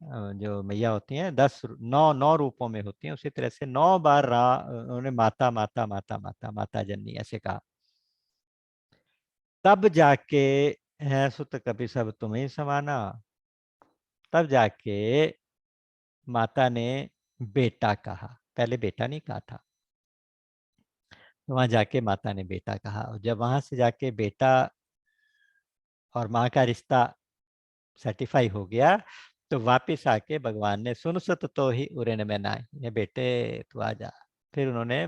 जो मैया होती हैं 9 रूपों में होती हैं, उसी तरह से 9 बार उन्होंने माता माता माता माता माता जननी ऐसे कहा। तब जाके है सुत कपि सब तुम्हें समाना, तब जाके माता ने बेटा कहा, पहले बेटा नहीं कहा था। तो वहां जाके माता ने बेटा कहा, और जब वहां से जाके बेटा और माँ का रिश्ता सर्टिफाई हो गया, तो वापिस आके भगवान ने सुन सुत तो ही उरेन में ना, ये बेटे तू आ जा। फिर उन्होंने,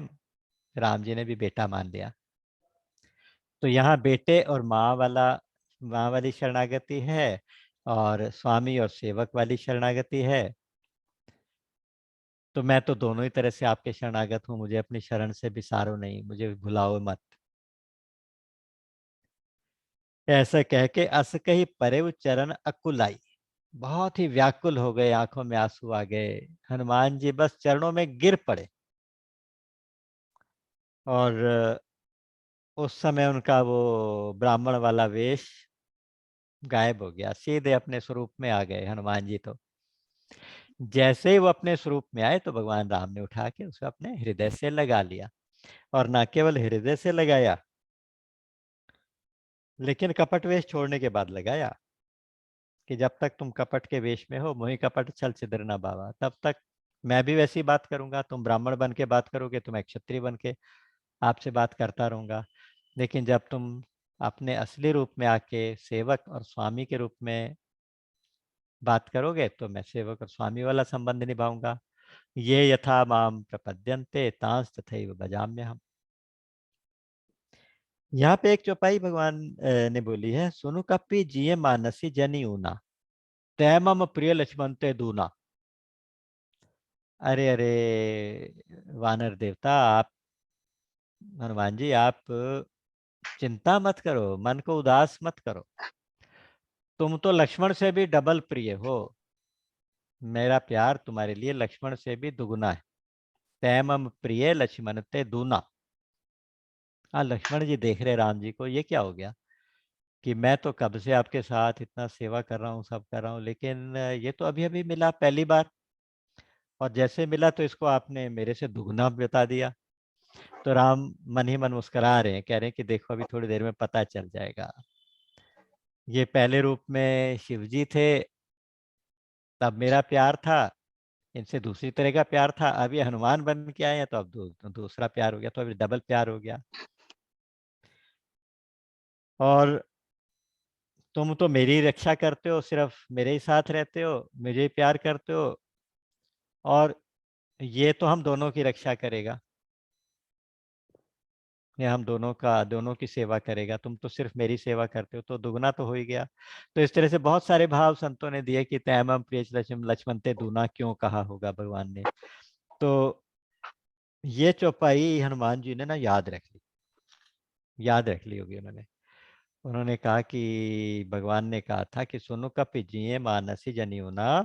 राम जी ने भी बेटा मान लिया। तो यहाँ बेटे और माँ वाली शरणागति है, और स्वामी और सेवक वाली शरणागति है। तो मैं तो दोनों ही तरह से आपके शरणागत हूँ, मुझे अपनी शरण से बिसारो नहीं, मुझे भुलाओ मत। ऐसा कह के अस कही परे चरण अकुलाई, बहुत ही व्याकुल हो गए, आंखों में आंसू आ गए। हनुमान जी बस चरणों में गिर पड़े, और उस समय उनका वो ब्राह्मण वाला वेश गायब हो गया, सीधे अपने स्वरूप में आ गए हनुमान जी। तो जैसे ही वो अपने स्वरूप में आए तो भगवान राम ने उठा के उसे अपने हृदय से लगा लिया, और ना केवल हृदय से लगाया, लेकिन कपट वेश छोड़ने के बाद लगाया, कि जब तक तुम कपट के वेश में हो, मोहि कपट छल छिद्र ना बाबा, तब तक मैं भी वैसी बात करूंगा। तुम ब्राह्मण बन के बात करोगे तो मैं क्षत्रिय बन के आपसे बात करता रहूंगा। लेकिन जब तुम अपने असली रूप में आके सेवक और स्वामी के रूप में बात करोगे, तो मैं सेवक और स्वामी वाला संबंध निभाऊंगा। ये यथा माम प्रपद्यन्ते तांस तथैव भजाम्य हम। यहाँ पे एक चौपाई भगवान ने बोली है, सुनु कपि जिये मानसी जनी ऊना, तैमम प्रिय लक्ष्मण ते दूना। अरे अरे वानर देवता, आप हनुमान जी, आप चिंता मत करो, मन को उदास मत करो। तुम तो लक्ष्मण से भी डबल प्रिय हो, मेरा प्यार तुम्हारे लिए लक्ष्मण से भी दुगुना है। तैमम प्रिय लक्ष्मण ते दूना। हाँ, लक्ष्मण जी देख रहे राम जी को, ये क्या हो गया। कि मैं तो कब से आपके साथ इतना सेवा कर रहा हूँ, सब कर रहा हूँ, लेकिन ये तो अभी-अभी मिला पहली बार, और जैसे मिला तो इसको आपने मेरे से दुगना बता दिया। तो राम मन ही मन मुस्कुरा रहे हैं, कह रहे हैं कि देखो अभी थोड़ी देर में पता चल जाएगा। ये पहले रूप में शिव जी थे, तब मेरा प्यार था, इनसे दूसरी तरह का प्यार था। अब ये हनुमान बन के आए हैं तो अब दूसरा प्यार हो गया, तो अभी डबल प्यार हो गया। और तुम तो मेरी ही रक्षा करते हो, सिर्फ मेरे ही साथ रहते हो, मुझे ही प्यार करते हो, और ये तो हम दोनों की रक्षा करेगा, ये हम दोनों की सेवा करेगा। तुम तो सिर्फ मेरी सेवा करते हो, तो दुगना तो हो ही गया। तो इस तरह से बहुत सारे भाव संतों ने दिए कि तैमम प्रिय लक्ष्मण ते दूना क्यों कहा होगा भगवान ने। तो ये चौपाई हनुमान जी ने ना याद रख ली होगी उन्होंने। उन्होंने कहा कि भगवान ने कहा था कि सुनो कपि जिये मानसी जनियुना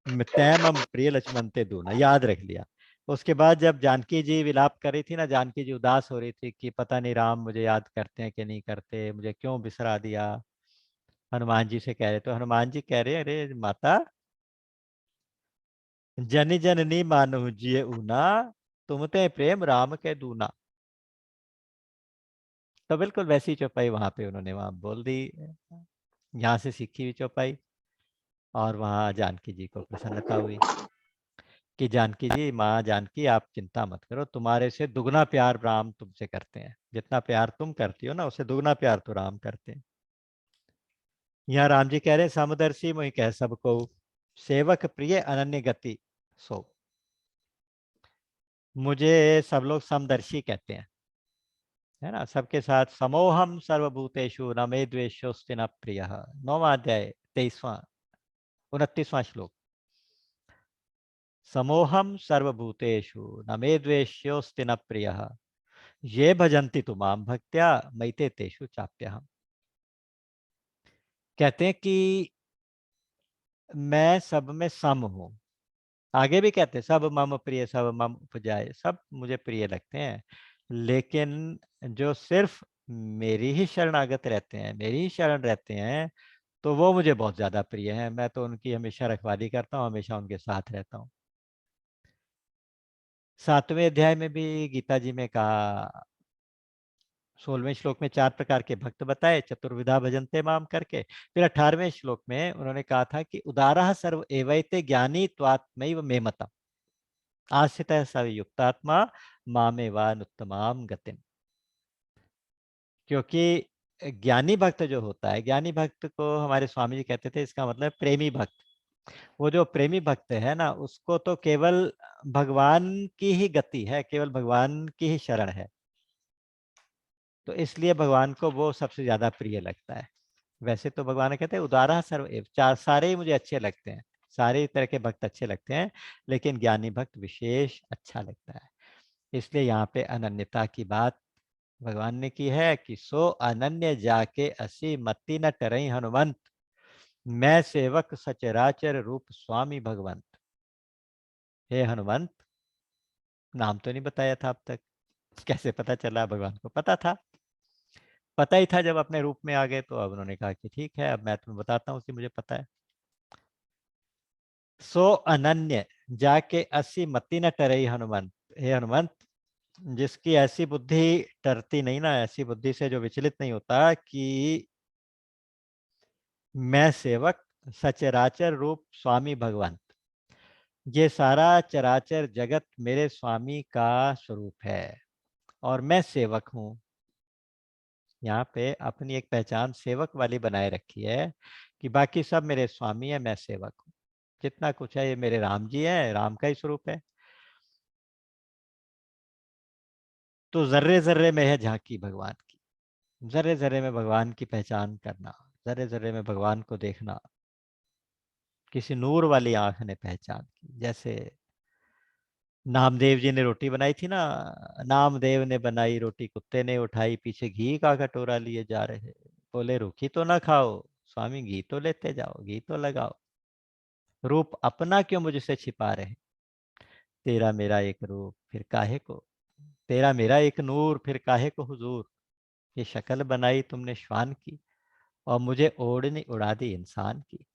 तैमम प्रिय लक्ष्मण ते दूना, याद रख लिया। उसके बाद जब जानकी जी विलाप कर रही थी ना, जानकी जी उदास हो रही थी कि पता नहीं राम मुझे याद करते हैं कि नहीं करते, मुझे क्यों बिसरा दिया, हनुमान जी से कह रहे, तो हनुमान जी कह रहे अरे माता, जन जननी मानु जिये ऊना, तुम ते प्रेम राम के दूना। तो बिल्कुल वैसी चौपाई वहां पे उन्होंने वहां बोल दी, यहाँ से सीखी हुई चौपाई। और वहां जानकी जी को प्रसन्नता हुई कि जानकी जी, माँ जानकी आप चिंता मत करो, तुम्हारे से दुगना प्यार राम तुमसे करते हैं, जितना प्यार तुम करती हो ना उससे दुगना प्यार तो राम करते हैं। यहाँ राम जी कह रहे हैं समदर्शी मोहि कह सबको, सेवक प्रिय अनन्य गति सो। मुझे सब लोग समदर्शी कहते हैं, है ना, सबके साथ समोहम सर्वभूतेषु न मे द्वेषोस्ति न प्रिय। 9वां अध्याय 23वां 29वां श्लोक। समोहम सर्वभूतेषु न मे द्वेष्योस्ति न प्रियः ये भजन्ति तु माम भक्त्या मैते तेषु चाप्यहम्। कहते हैं कि मैं सब में सम हूँ। आगे भी कहते हैं सब मम प्रिय सब मम उपजाए, सब मुझे प्रिय लगते हैं, लेकिन जो सिर्फ मेरी ही शरणागत रहते हैं, मेरी ही शरण रहते हैं, तो वो मुझे बहुत ज्यादा प्रिय है। मैं तो उनकी हमेशा रखवाली करता हूँ, हमेशा उनके साथ रहता हूँ। 7वें अध्याय में भी गीता जी में कहा, 16वें श्लोक में 4 प्रकार के भक्त बताए, चतुर्विधा भजन्ते माम करके। फिर 18वें श्लोक में उन्होंने कहा था कि उदारः सर्व एवैते ज्ञानी त्वात्मैव मे मतम् आस्थितः स युक्तात्मा मामेवानुत्तमाम गतिम्। क्योंकि ज्ञानी भक्त जो होता है, ज्ञानी भक्त को हमारे स्वामी जी कहते थे इसका मतलब प्रेमी भक्त। वो जो प्रेमी भक्त है ना, उसको तो केवल भगवान की ही गति है, केवल भगवान की ही शरण है, तो इसलिए भगवान को वो सबसे ज्यादा प्रिय लगता है। वैसे तो भगवान कहते हैं उदारा सर्व एव, चार सारे ही मुझे अच्छे लगते हैं, सारे तरह के भक्त अच्छे लगते हैं, लेकिन ज्ञानी भक्त विशेष अच्छा लगता है। इसलिए यहाँ पे अनन्यता की बात भगवान ने की है कि सो अनन्य जाके असी मति न टरई हनुमंत, मैं सेवक सचराचर रूप स्वामी भगवंत। हे हनुमंत, नाम तो नहीं बताया था अब तक, कैसे पता चला? भगवान को पता था, पता ही था, जब अपने रूप में आ गए तो अब उन्होंने कहा कि ठीक है अब मैं तुम्हें बताता हूँ कि मुझे पता है। सो अनन्य जाके असी मति न टरई हनुमंत, हे हनुमंत, जिसकी ऐसी बुद्धि टरती नहीं ना, ऐसी बुद्धि से जो विचलित नहीं होता कि मैं सेवक सचराचर रूप स्वामी भगवंत, ये सारा चराचर जगत मेरे स्वामी का स्वरूप है और मैं सेवक हूँ। यहाँ पे अपनी एक पहचान सेवक वाली बनाए रखी है कि बाकी सब मेरे स्वामी है, मैं सेवक हूँ। जितना कुछ है ये मेरे राम जी है, राम का ही स्वरूप है। तो जर्रे जर्रे में है झांकी भगवान की, जर्रे जर्रे में भगवान की पहचान करना, जर्रे जर्रे में भगवान को देखना। किसी नूर वाली आंख ने पहचान की, जैसे नामदेव जी ने रोटी बनाई थी ना, नामदेव ने बनाई रोटी कुत्ते ने उठाई, पीछे घी का कटोरा लिए जा रहे, बोले रूखी तो ना खाओ स्वामी, घी तो लेते जाओ, घी तो लगाओ। रूप अपना क्यों मुझसे छिपा रहे, तेरा मेरा एक रूप फिर काहे को, तेरा मेरा एक नूर फिर काहे को हुजूर। ये शक्ल बनाई तुमने श्वान की और मुझे ओढ़नी उड़ा दी इंसान की।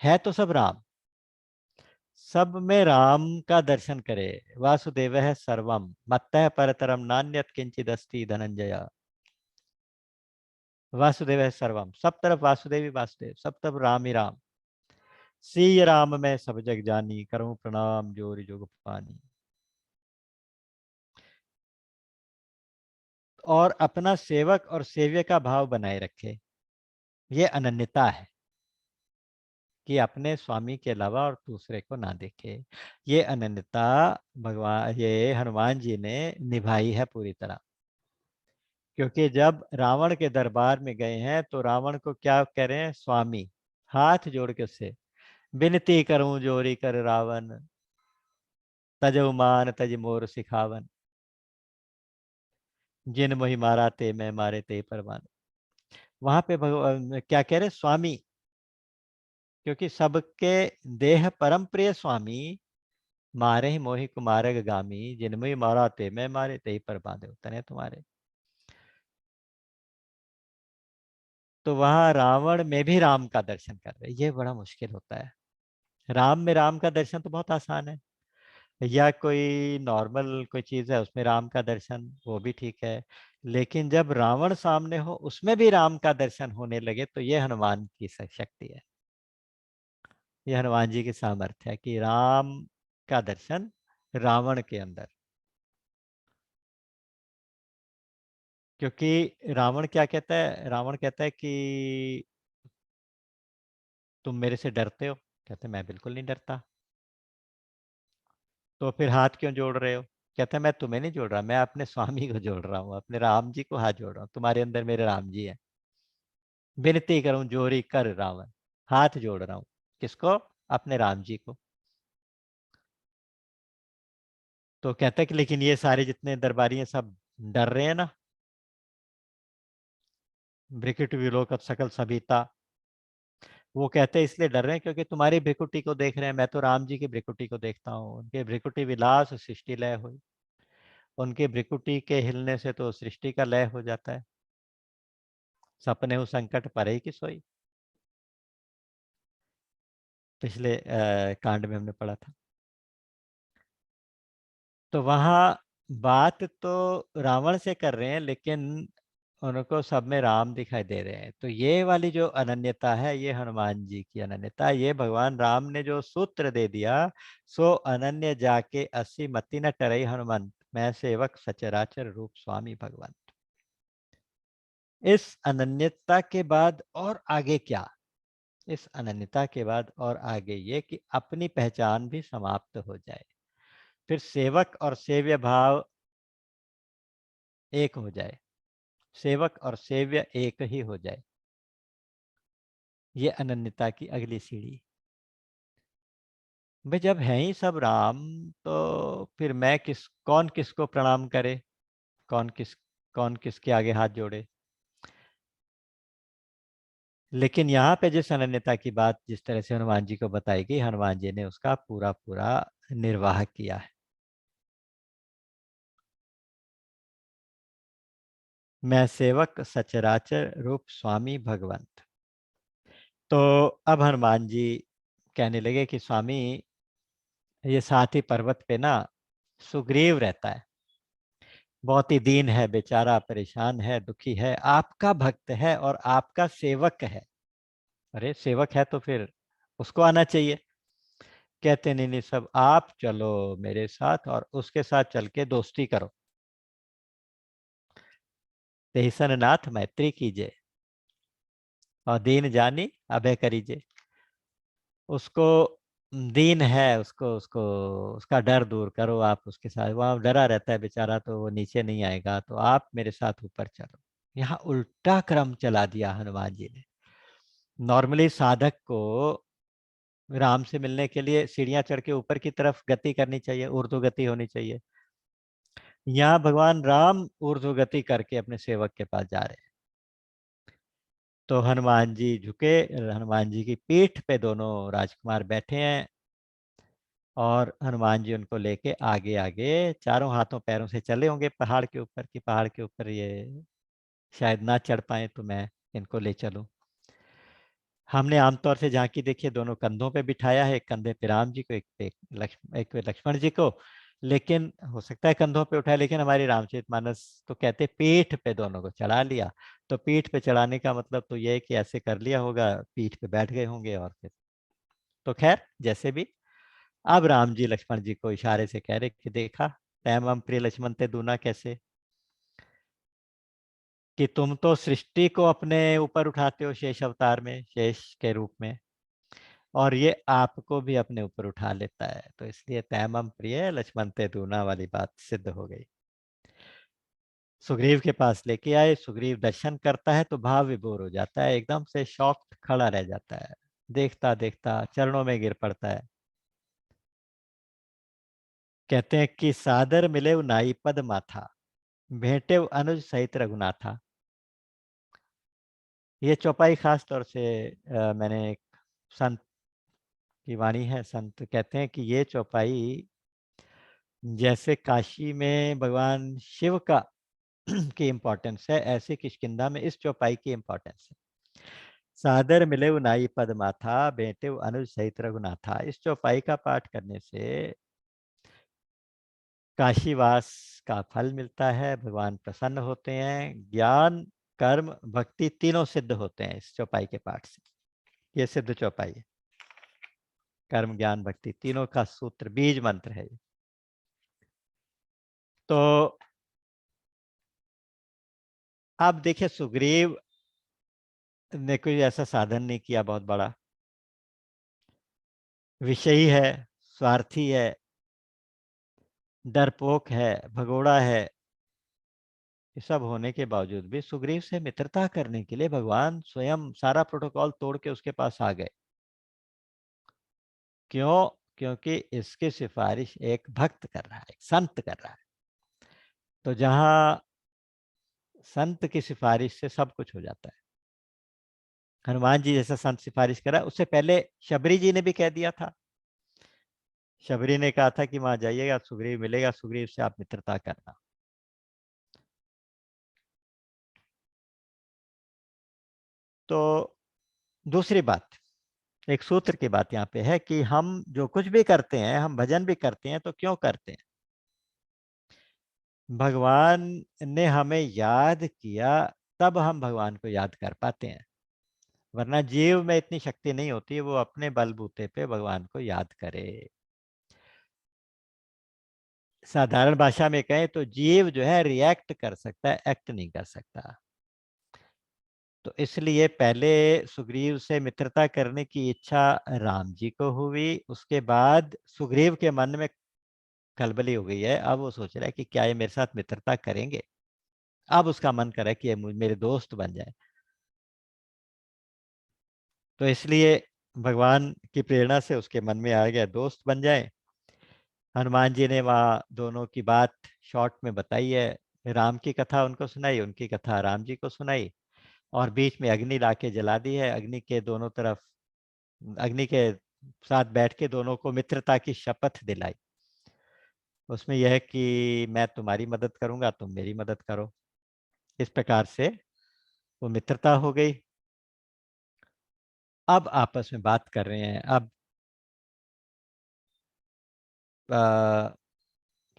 है तो सब राम, सब में राम का दर्शन करे। वासुदेव है सर्वम मत्तः परतरम नान्यत किंचित अस्ति धनंजय। वासुदेव है सर्वम, सब तरफ वासुदेव ही वासुदेव, सब तरफ राम ही राम। सी राम मैं सब जग जानी, करूं प्रणाम जोरि जोग पानी। और अपना सेवक और सेव्य का भाव बनाए रखे, ये अनन्यता है कि अपने स्वामी के अलावा और दूसरे को ना देखे। ये अनन्यता भगवान ये हनुमान जी ने निभाई है पूरी तरह। क्योंकि जब रावण के दरबार में गए हैं तो रावण को क्या कह रहे हैं, स्वामी। हाथ जोड़ के उससे विनती करूं जोरी कर रावण, तजौ मान तज मोर सिखावन, जिन मोहि मारा ते मैं मारे ते परवान। वहां पे भगवान क्या कह रहे, स्वामी। क्योंकि सबके देह परम प्रिय स्वामी, मारे ही मोहि कुमारग गामी, जिनमें मारा ते मैं मारे ते पर बांधे उतने तुम्हारे। तो वहां रावण में भी राम का दर्शन कर रहे, ये बड़ा मुश्किल होता है। राम में राम का दर्शन तो बहुत आसान है, या कोई नॉर्मल कोई चीज है उसमें राम का दर्शन, वो भी ठीक है। लेकिन जब रावण सामने हो उसमें भी राम का दर्शन होने लगे तो ये हनुमान की शक्ति है, ये हनुमान जी की सामर्थ्य है कि राम का दर्शन रावण के अंदर। क्योंकि रावण क्या कहता है, रावण कहता है कि तुम मेरे से डरते हो, कहते मैं बिल्कुल नहीं डरता। तो फिर हाथ क्यों जोड़ रहे हो, कहते मैं तुम्हें नहीं जोड़ रहा, मैं अपने स्वामी को जोड़ रहा हूँ, अपने राम जी को हाथ जोड़ रहा हूँ, तुम्हारे अंदर मेरे राम जी है। विनती करूं जोरी कर रावण, हाथ जोड़ रहा हूं किसको, अपने राम जी को। तो कहता है कि लेकिन ये सारे जितने दरबारी हैं सब डर रहे हैं ना। भ्रिकुटी विलोकप सकल सभीता, वो कहते हैं इसलिए डर रहे हैं क्योंकि तुम्हारी भ्रिकुटी को देख रहे हैं, मैं तो राम जी की भ्रिकुटी को देखता हूँ, उनके भ्रिकुटी विलास सृष्टि लय हुई, उनके भ्रिकुटी के हिलने से तो सृष्टि का लय हो जाता है। सपने हूँ संकट परे की सोई, पिछले कांड में हमने पढ़ा था। तो वहां बात तो रावण से कर रहे हैं लेकिन उनको सब में राम दिखाई दे रहे हैं। तो ये वाली जो अनन्यता है ये हनुमान जी की अनन्यता है। ये भगवान राम ने जो सूत्र दे दिया, सो अनन्य जाके अस्सी मति न टरई हनुमंत, मैं सेवक सचराचर रूप स्वामी भगवंत। इस अनन्यता के बाद और आगे क्या, इस अनन्यता के बाद और आगे ये कि अपनी पहचान भी समाप्त हो जाए, फिर सेवक और सेव्य भाव एक हो जाए, सेवक और सेव्य एक ही हो जाए। ये अनन्यता की अगली सीढ़ी। भाई जब है ही सब राम, तो फिर मैं कौन किसको प्रणाम करे, कौन किस कौन किसके आगे हाथ जोड़े। लेकिन यहाँ पे जिस अनन्यता की बात जिस तरह से हनुमान जी को बताई गई, हनुमान जी ने उसका पूरा पूरा निर्वाह किया है। मैं सेवक सचराचर रूप स्वामी भगवंत। तो अब हनुमान जी कहने लगे कि स्वामी, ये साथ ही पर्वत पे ना सुग्रीव रहता है, बहुत ही दीन है बेचारा, परेशान है, दुखी है, आपका भक्त है और आपका सेवक है। अरे सेवक है तो फिर उसको आना चाहिए। कहते नहीं नहीं, सब आप चलो मेरे साथ और उसके साथ चल के दोस्ती करो। तेहसन नाथ मैत्री कीजिए और दीन जानी अभय करीजिए। उसको दीन है, उसको उसको उसका डर दूर करो, आप उसके साथ, वहां डरा रहता है बेचारा तो वो नीचे नहीं आएगा, तो आप मेरे साथ ऊपर चलो। यहाँ उल्टा क्रम चला दिया हनुमान जी ने। नॉर्मली साधक को राम से मिलने के लिए सीढ़ियां चढ़ के ऊपर की तरफ गति करनी चाहिए, ऊर्ध्व गति होनी चाहिए। यहाँ भगवान राम ऊर्ध्व गति करके अपने सेवक के पास जा रहे हैं। तो हनुमान जी झुके, हनुमान जी की पीठ पे दोनों राजकुमार बैठे हैं। और हनुमान जी उनको लेके आगे आगे चारों हाथों पैरों से चले होंगे पहाड़ के ऊपर, कि पहाड़ के ऊपर ये शायद ना चढ़ पाए तो मैं इनको ले चलूं। हमने आमतौर से झांकी देखी है, दोनों कंधों पे बिठाया है, एक कंधे पे राम जी को, एक पे लक्ष्मण जी को। लेकिन हो सकता है कंधों पे उठाया, लेकिन हमारी रामचरितमानस तो कहते पीठ पे दोनों को चढ़ा लिया। तो पीठ पे चढ़ाने का मतलब तो ये है कि ऐसे कर लिया होगा, पीठ पे बैठ गए होंगे और फिर तो खैर जैसे भी। अब राम जी लक्ष्मण जी को इशारे से कह रहे कि देखा, तैम प्रिय लक्ष्मण ते दूना कैसे, कि तुम तो सृष्टि को अपने ऊपर उठाते हो शेष अवतार में, शेष के रूप में, और ये आपको भी अपने ऊपर उठा लेता है, तो इसलिए तैमम प्रिय लक्ष्मण ते दूना वाली बात सिद्ध हो गई। सुग्रीव के पास लेके आए, सुग्रीव दर्शन करता है तो भाव विभोर हो जाता है, एकदम से शॉक्ड खड़ा रह जाता है, देखता देखता चरणों में गिर पड़ता है। कहते हैं कि सादर मिले नाई पद माथा, भेंटे अनुज सहित रघुनाथा। ये चौपाई खास तौर से मैंने एक संत की वाणी है, संत कहते हैं कि ये चौपाई जैसे काशी में भगवान शिव का की इम्पोर्टेंस है, ऐसे किष्किंधा में इस चौपाई की इम्पोर्टेंस है। सादर मिले नाई पद माथा, बेटे अनुज सहित रघुनाथा। इस चौपाई का पाठ करने से काशीवास का फल मिलता है, भगवान प्रसन्न होते हैं, ज्ञान कर्म भक्ति तीनों सिद्ध होते हैं इस चौपाई के पाठ से। ये सिद्ध चौपाई है, कर्म ज्ञान भक्ति तीनों का सूत्र बीज मंत्र है। तो आप देखिए, सुग्रीव ने कोई ऐसा साधन नहीं किया बहुत बड़ा, विषयी है, स्वार्थी है, डरपोक है, भगोड़ा है। ये सब होने के बावजूद भी सुग्रीव से मित्रता करने के लिए भगवान स्वयं सारा प्रोटोकॉल तोड़ के उसके पास आ गए। क्यों? क्योंकि इसकी सिफारिश एक भक्त कर रहा है, एक संत कर रहा है। तो जहां संत की सिफारिश से सब कुछ हो जाता है। हनुमान जी जैसा संत सिफारिश करा, उससे पहले शबरी जी ने भी कह दिया था। शबरी ने कहा था कि वहां जाइएगा, सुग्रीव मिलेगा, सुग्रीव से आप मित्रता करना। तो दूसरी बात, एक सूत्र की बात यहाँ पे है कि हम जो कुछ भी करते हैं, हम भजन भी करते हैं तो क्यों करते हैं? भगवान ने हमें याद किया, तब हम भगवान को याद कर पाते हैं। वरना जीव में इतनी शक्ति नहीं होती वो अपने बलबूते पे भगवान को याद करे। साधारण भाषा में कहें तो जीव जो है रिएक्ट कर सकता है, एक्ट नहीं कर सकता। तो इसलिए पहले सुग्रीव से मित्रता करने की इच्छा राम जी को हुई, उसके बाद सुग्रीव के मन में खलबली हो गई है। अब वो सोच रहा है कि क्या ये मेरे साथ मित्रता करेंगे। अब उसका मन करे कि ये मेरे दोस्त बन जाए। तो इसलिए भगवान की प्रेरणा से उसके मन में आ गया दोस्त बन जाए। हनुमान जी ने वहाँ दोनों की बात शॉर्ट में बताई है, राम की कथा उनको सुनाई, उनकी कथा राम जी को सुनाई, और बीच में अग्नि लाके जला दी है। अग्नि के दोनों तरफ, अग्नि के साथ बैठ के दोनों को मित्रता की शपथ दिलाई। उसमें यह है कि मैं तुम्हारी मदद करूंगा, तुम मेरी मदद करो। इस प्रकार से वो मित्रता हो गई। अब आपस में बात कर रहे हैं। अब अ,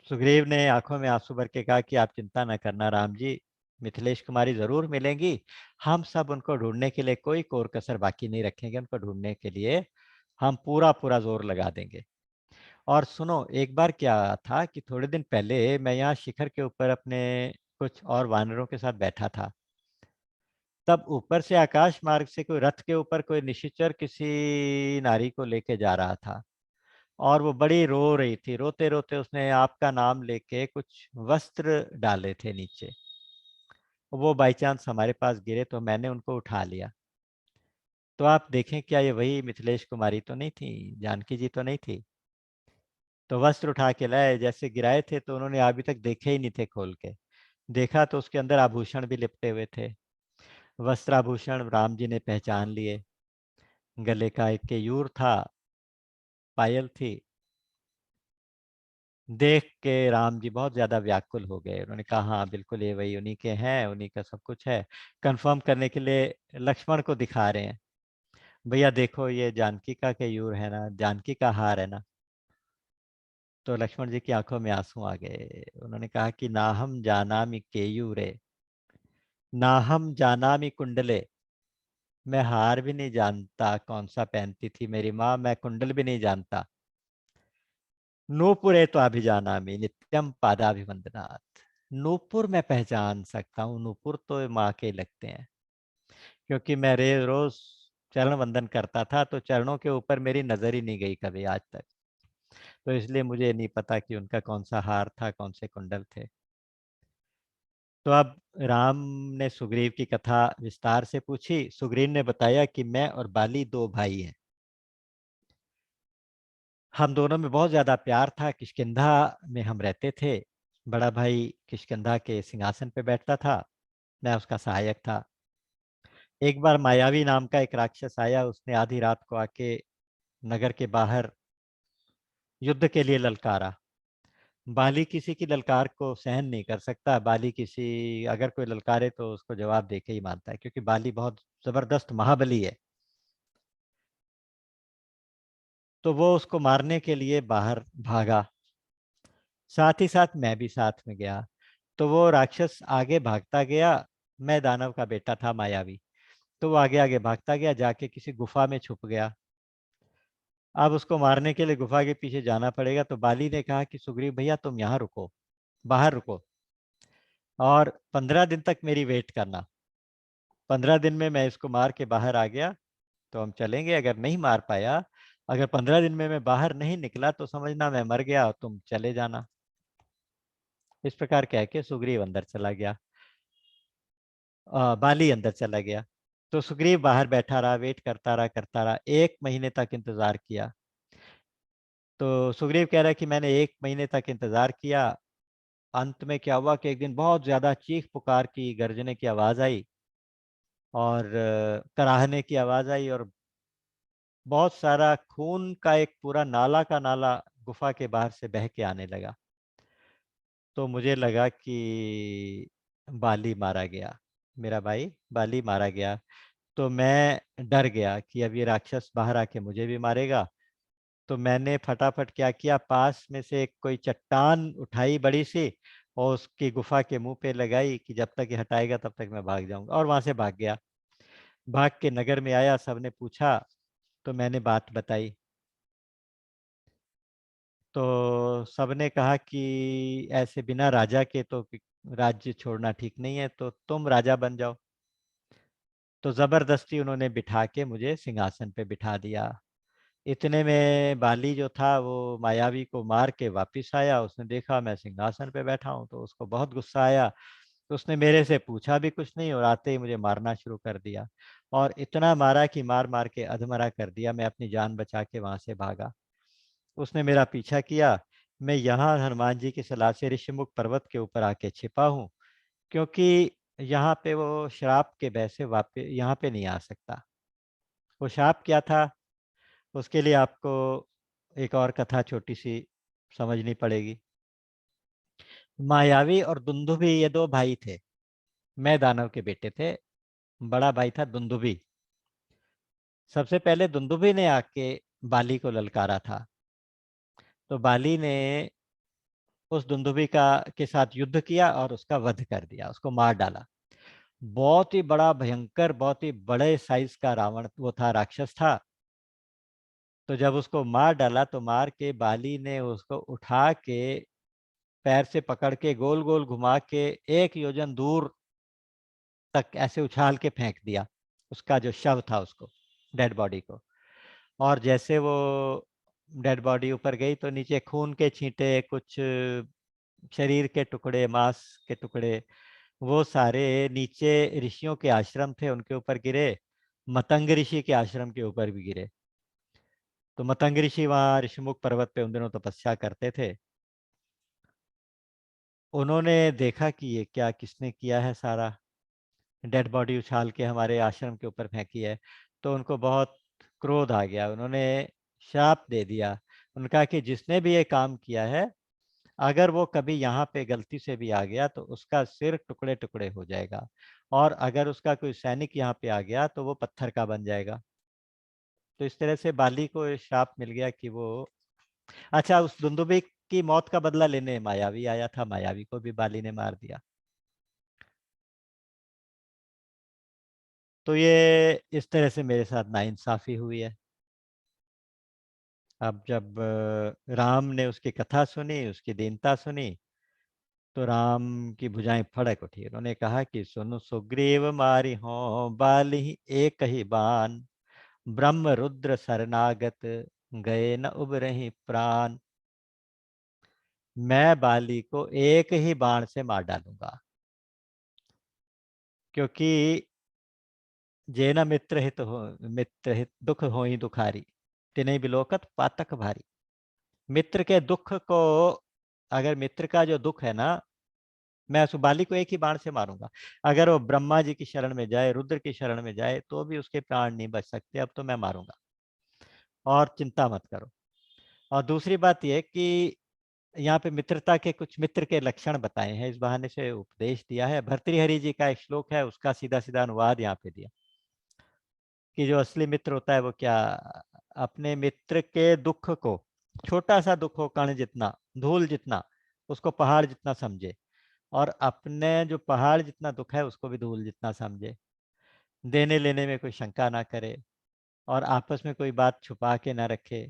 सुग्रीव ने आंखों में आंसू भर के कहा कि आप चिंता न करना राम जी, मिथिलेश कुमारी जरूर मिलेंगी। हम सब उनको ढूंढने के लिए कोई कोर कसर बाकी नहीं रखेंगे, उनको ढूंढने के लिए हम पूरा पूरा जोर लगा देंगे। और सुनो, एक बार क्या था कि थोड़े दिन पहले मैं यहाँ शिखर के ऊपर अपने कुछ और वानरों के साथ बैठा था। तब ऊपर से आकाश मार्ग से कोई रथ के ऊपर कोई निशाचर किसी नारी को लेके जा रहा था, और वो बड़ी रो रही थी। रोते रोते उसने आपका नाम लेके कुछ वस्त्र डाले थे नीचे, वो बाई चांस हमारे पास गिरे तो मैंने उनको उठा लिया। तो आप देखें, क्या ये वही मिथिलेश कुमारी तो नहीं थी, जानकी जी तो नहीं थी? तो वस्त्र उठा के लाए, जैसे गिराए थे तो उन्होंने अभी तक देखे ही नहीं थे। खोल के देखा तो उसके अंदर आभूषण भी लिपटे हुए थे। वस्त्राभूषण राम जी ने पहचान लिए। गले का एक केयूर था, पायल थी, देख के राम जी बहुत ज्यादा व्याकुल हो गए। उन्होंने कहा हाँ बिल्कुल ये वही उन्हीं के हैं, उन्हीं का सब कुछ है। कंफर्म करने के लिए लक्ष्मण को दिखा रहे हैं, भैया देखो ये जानकी का केयूर है ना, जानकी का हार है ना। तो लक्ष्मण जी की आंखों में आंसू आ गए। उन्होंने कहा कि नाहम जानामि केयूरे, नाहम जानामि कुंडले। मैं हार भी नहीं जानता कौन सा पहनती थी मेरी माँ, मैं कुंडल भी नहीं जानता। नूपुरे तो अभिजानामि नित्यम पादाभिवंदनात्। नूपुर मैं पहचान सकता हूँ, नूपुर तो माँ के लगते हैं, क्योंकि मैं रोज चरण वंदन करता था, तो चरणों के ऊपर मेरी नजर ही नहीं गई कभी आज तक। तो इसलिए मुझे नहीं पता कि उनका कौन सा हार था, कौन से कुंडल थे। तो अब राम ने सुग्रीव की कथा विस्तार से पूछी। सुग्रीव ने बताया कि मैं और बाली दो भाई हैं, हम दोनों में बहुत ज्यादा प्यार था, किष्किंधा में हम रहते थे। बड़ा भाई किष्किंधा के सिंहासन पे बैठता था, मैं उसका सहायक था। एक बार मायावी नाम का एक राक्षस आया, उसने आधी रात को आके नगर के बाहर युद्ध के लिए ललकारा। बाली किसी की ललकार को सहन नहीं कर सकता। बाली किसी अगर कोई ललकारे तो उसको जवाब दे के ही मानता है, क्योंकि बाली बहुत जबरदस्त महाबली है। तो वो उसको मारने के लिए बाहर भागा, साथ ही साथ मैं भी साथ में गया। तो वो राक्षस आगे भागता गया, मैं दानव का बेटा था मायावी, तो वो आगे आगे भागता गया, जाके किसी गुफा में छुप गया। अब उसको मारने के लिए गुफा के पीछे जाना पड़ेगा। तो बाली ने कहा कि सुग्रीव भैया तुम यहाँ रुको, बाहर रुको, और 15 दिन तक मेरी वेट करना। 15 दिन में मैं इसको मार के बाहर आ गया तो हम चलेंगे, अगर नहीं मार पाया, अगर 15 दिन में मैं बाहर नहीं निकला तो समझना मैं मर गया और तुम चले जाना। इस प्रकार कह के सुग्रीव अंदर चला गया, बाली अंदर चला गया। तो सुग्रीव बाहर बैठा रहा, वेट करता रहा, 1 महीने तक इंतजार किया। तो सुग्रीव कह रहा है कि मैंने 1 महीने तक इंतजार किया। अंत में क्या हुआ कि एक दिन बहुत ज्यादा चीख पुकार की, गर्जने की आवाज आई, और कराहने की आवाज आई, और बहुत सारा खून का एक पूरा नाला का नाला गुफा के बाहर से बह के आने लगा। तो मुझे लगा कि बाली मारा गया, मेरा भाई बाली मारा गया। तो मैं डर गया कि अब ये राक्षस बाहर आके मुझे भी मारेगा। तो मैंने फटाफट क्या किया, पास में से एक कोई चट्टान उठाई बड़ी सी, और उसकी गुफा के मुंह पे लगाई कि जब तक ये हटाएगा तब तक मैं भाग जाऊंगा, और वहां से भाग गया। भाग के नगर में आया, सबने पूछा, तो मैंने बात बताई। तो सबने कहा कि ऐसे बिना राजा के तो राज्य छोड़ना ठीक नहीं है, तो तुम राजा बन जाओ। तो जबरदस्ती उन्होंने बिठा के मुझे सिंहासन पे बिठा दिया। इतने में बाली जो था वो मायावी को मार के वापिस आया। उसने देखा मैं सिंहासन पे बैठा हूँ, तो उसको बहुत गुस्सा आया। तो उसने मेरे से पूछा भी कुछ नहीं, और आते ही मुझे मारना शुरू कर दिया, और इतना मारा कि मार मार के अधमरा कर दिया। मैं अपनी जान बचा के वहां से भागा। उसने मेरा पीछा किया। मैं यहाँ हनुमान जी की सलाह से ऋषिमुख पर्वत के ऊपर आके छिपा हूँ, क्योंकि यहाँ पे वो श्राप के भय से वापस यहाँ पे नहीं आ सकता। वो श्राप क्या था, उसके लिए आपको एक और कथा छोटी सी समझनी पड़ेगी। मायावी और दुंदुभी ये दो भाई थे। मैं दानव के बेटे थे, बड़ा भाई था दुंदुभी। सबसे पहले दुंदुभी ने आके बाली को ललकारा था। तो बाली ने उस दुंदुभी का के साथ युद्ध किया और उसका वध कर दिया, उसको मार डाला। बहुत ही बड़ा भयंकर, बहुत ही बड़े साइज का रावण वो था, राक्षस था। तो जब उसको मार डाला तो मार के बाली ने उसको उठा के पैर से पकड़ के गोल गोल घुमा के 1 योजन दूर तक ऐसे उछाल के फेंक दिया, उसका जो शव था उसको, डेड बॉडी को। और जैसे वो डेड बॉडी ऊपर गई तो नीचे खून के छींटे, कुछ शरीर के टुकड़े, मांस के टुकड़े, वो सारे नीचे ऋषियों के आश्रम थे उनके ऊपर गिरे। मतंग ऋषि के आश्रम के ऊपर भी गिरे। तो मतंग ऋषि वहां ऋषिमुख पर्वत पे उन दिनों तपस्या करते थे। उन्होंने देखा कि ये क्या किसने किया है, सारा डेड बॉडी उछाल के हमारे आश्रम के ऊपर फेंकी है। तो उनको बहुत क्रोध आ गया, उन्होंने श्राप दे दिया। उनका कि जिसने भी ये काम किया है अगर वो कभी यहाँ पे गलती से भी आ गया तो उसका सिर टुकड़े टुकड़े हो जाएगा, और अगर उसका कोई सैनिक यहाँ पे आ गया तो वो पत्थर का बन जाएगा। तो इस तरह से बाली को ये श्राप मिल गया कि वो, अच्छा, उस दुंदुभी की मौत का बदला लेने मायावी आया था, मायावी को भी बाली ने मार दिया। तो ये इस तरह से मेरे साथ नाइंसाफी हुई है। अब जब राम ने उसकी कथा सुनी, उसकी दीनता सुनी, तो राम की भुजाएं फड़क उठी। उन्होंने कहा कि सुनो सुग्रीव मारी हो बाली एक ही बान, ब्रह्म रुद्र शरणागत, गए न उबरहि प्राण। मैं बाली को एक ही बाण से मार डालूंगा, क्योंकि जेना मित्र हित हो, मित्र हित दुख हो ही दुखारी, तिन्हीं बिलोकत पातक भारी। मित्र के दुख को, अगर मित्र का जो दुख है ना, मैं उस बाली को एक ही बाण से मारूंगा। अगर वो ब्रह्मा जी की शरण में जाए, रुद्र की शरण में जाए, तो भी उसके प्राण नहीं बच सकते। अब तो मैं मारूंगा, और चिंता मत करो। और दूसरी बात यह कि यहाँ पे मित्रता के कुछ मित्र के लक्षण बताए हैं, इस बहाने से उपदेश दिया है। भर्तृहरि जी का एक श्लोक है, उसका सीधा सीधा अनुवाद यहाँ पे दिया कि जो असली मित्र होता है वो क्या, अपने मित्र के दुख को, छोटा सा दुख हो, कण जितना, धूल जितना, उसको पहाड़ जितना समझे, और अपने जो पहाड़ जितना दुख है उसको भी धूल जितना समझे। देने लेने में कोई शंका ना करे, और आपस में कोई बात छुपा के ना रखे।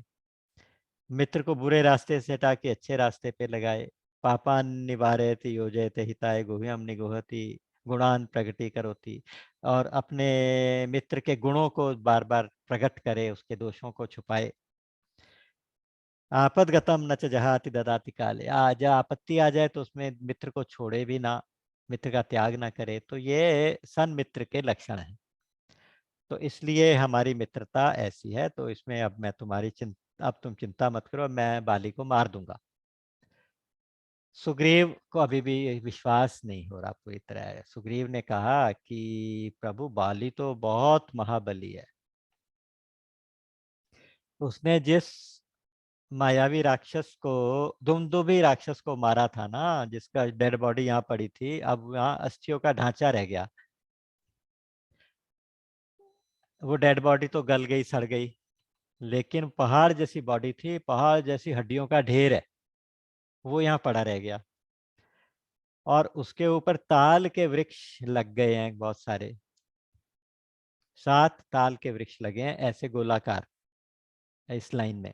मित्र को बुरे रास्ते से हटा के अच्छे रास्ते पे लगाए। पापान निवारयति योजयते हिताय गुह्यम निगुहति, गुणान प्रगति करोति। और अपने मित्र के गुणों को बार बार प्रकट करे, उसके दोषों को छुपाए। आपदगतम न च जहाति ददाति काले, आज आपत्ति आ जाए तो उसमें मित्र को छोड़े भी ना, मित्र का त्याग ना करे। तो ये सन मित्र के लक्षण हैं। तो इसलिए हमारी मित्रता ऐसी है। तो इसमें अब मैं तुम्हारी चिंता, अब तुम चिंता मत करो, मैं बाली को मार दूंगा। सुग्रीव को अभी भी विश्वास नहीं हो रहा पूरी तरह। सुग्रीव ने कहा कि प्रभु, बाली तो बहुत महाबली है। उसने जिस मायावी राक्षस को, दुमदुभी राक्षस को मारा था ना, जिसका डेड बॉडी यहाँ पड़ी थी, अब यहाँ अस्थियों का ढांचा रह गया। वो डेड बॉडी तो गल गई, सड़ गई, लेकिन पहाड़ जैसी बॉडी थी, पहाड़ जैसी हड्डियों का ढेर है, वो यहाँ पड़ा रह गया। और उसके ऊपर ताल के वृक्ष लग गए हैं बहुत सारे, 7 ताल के वृक्ष लगे हैं ऐसे गोलाकार इस लाइन में।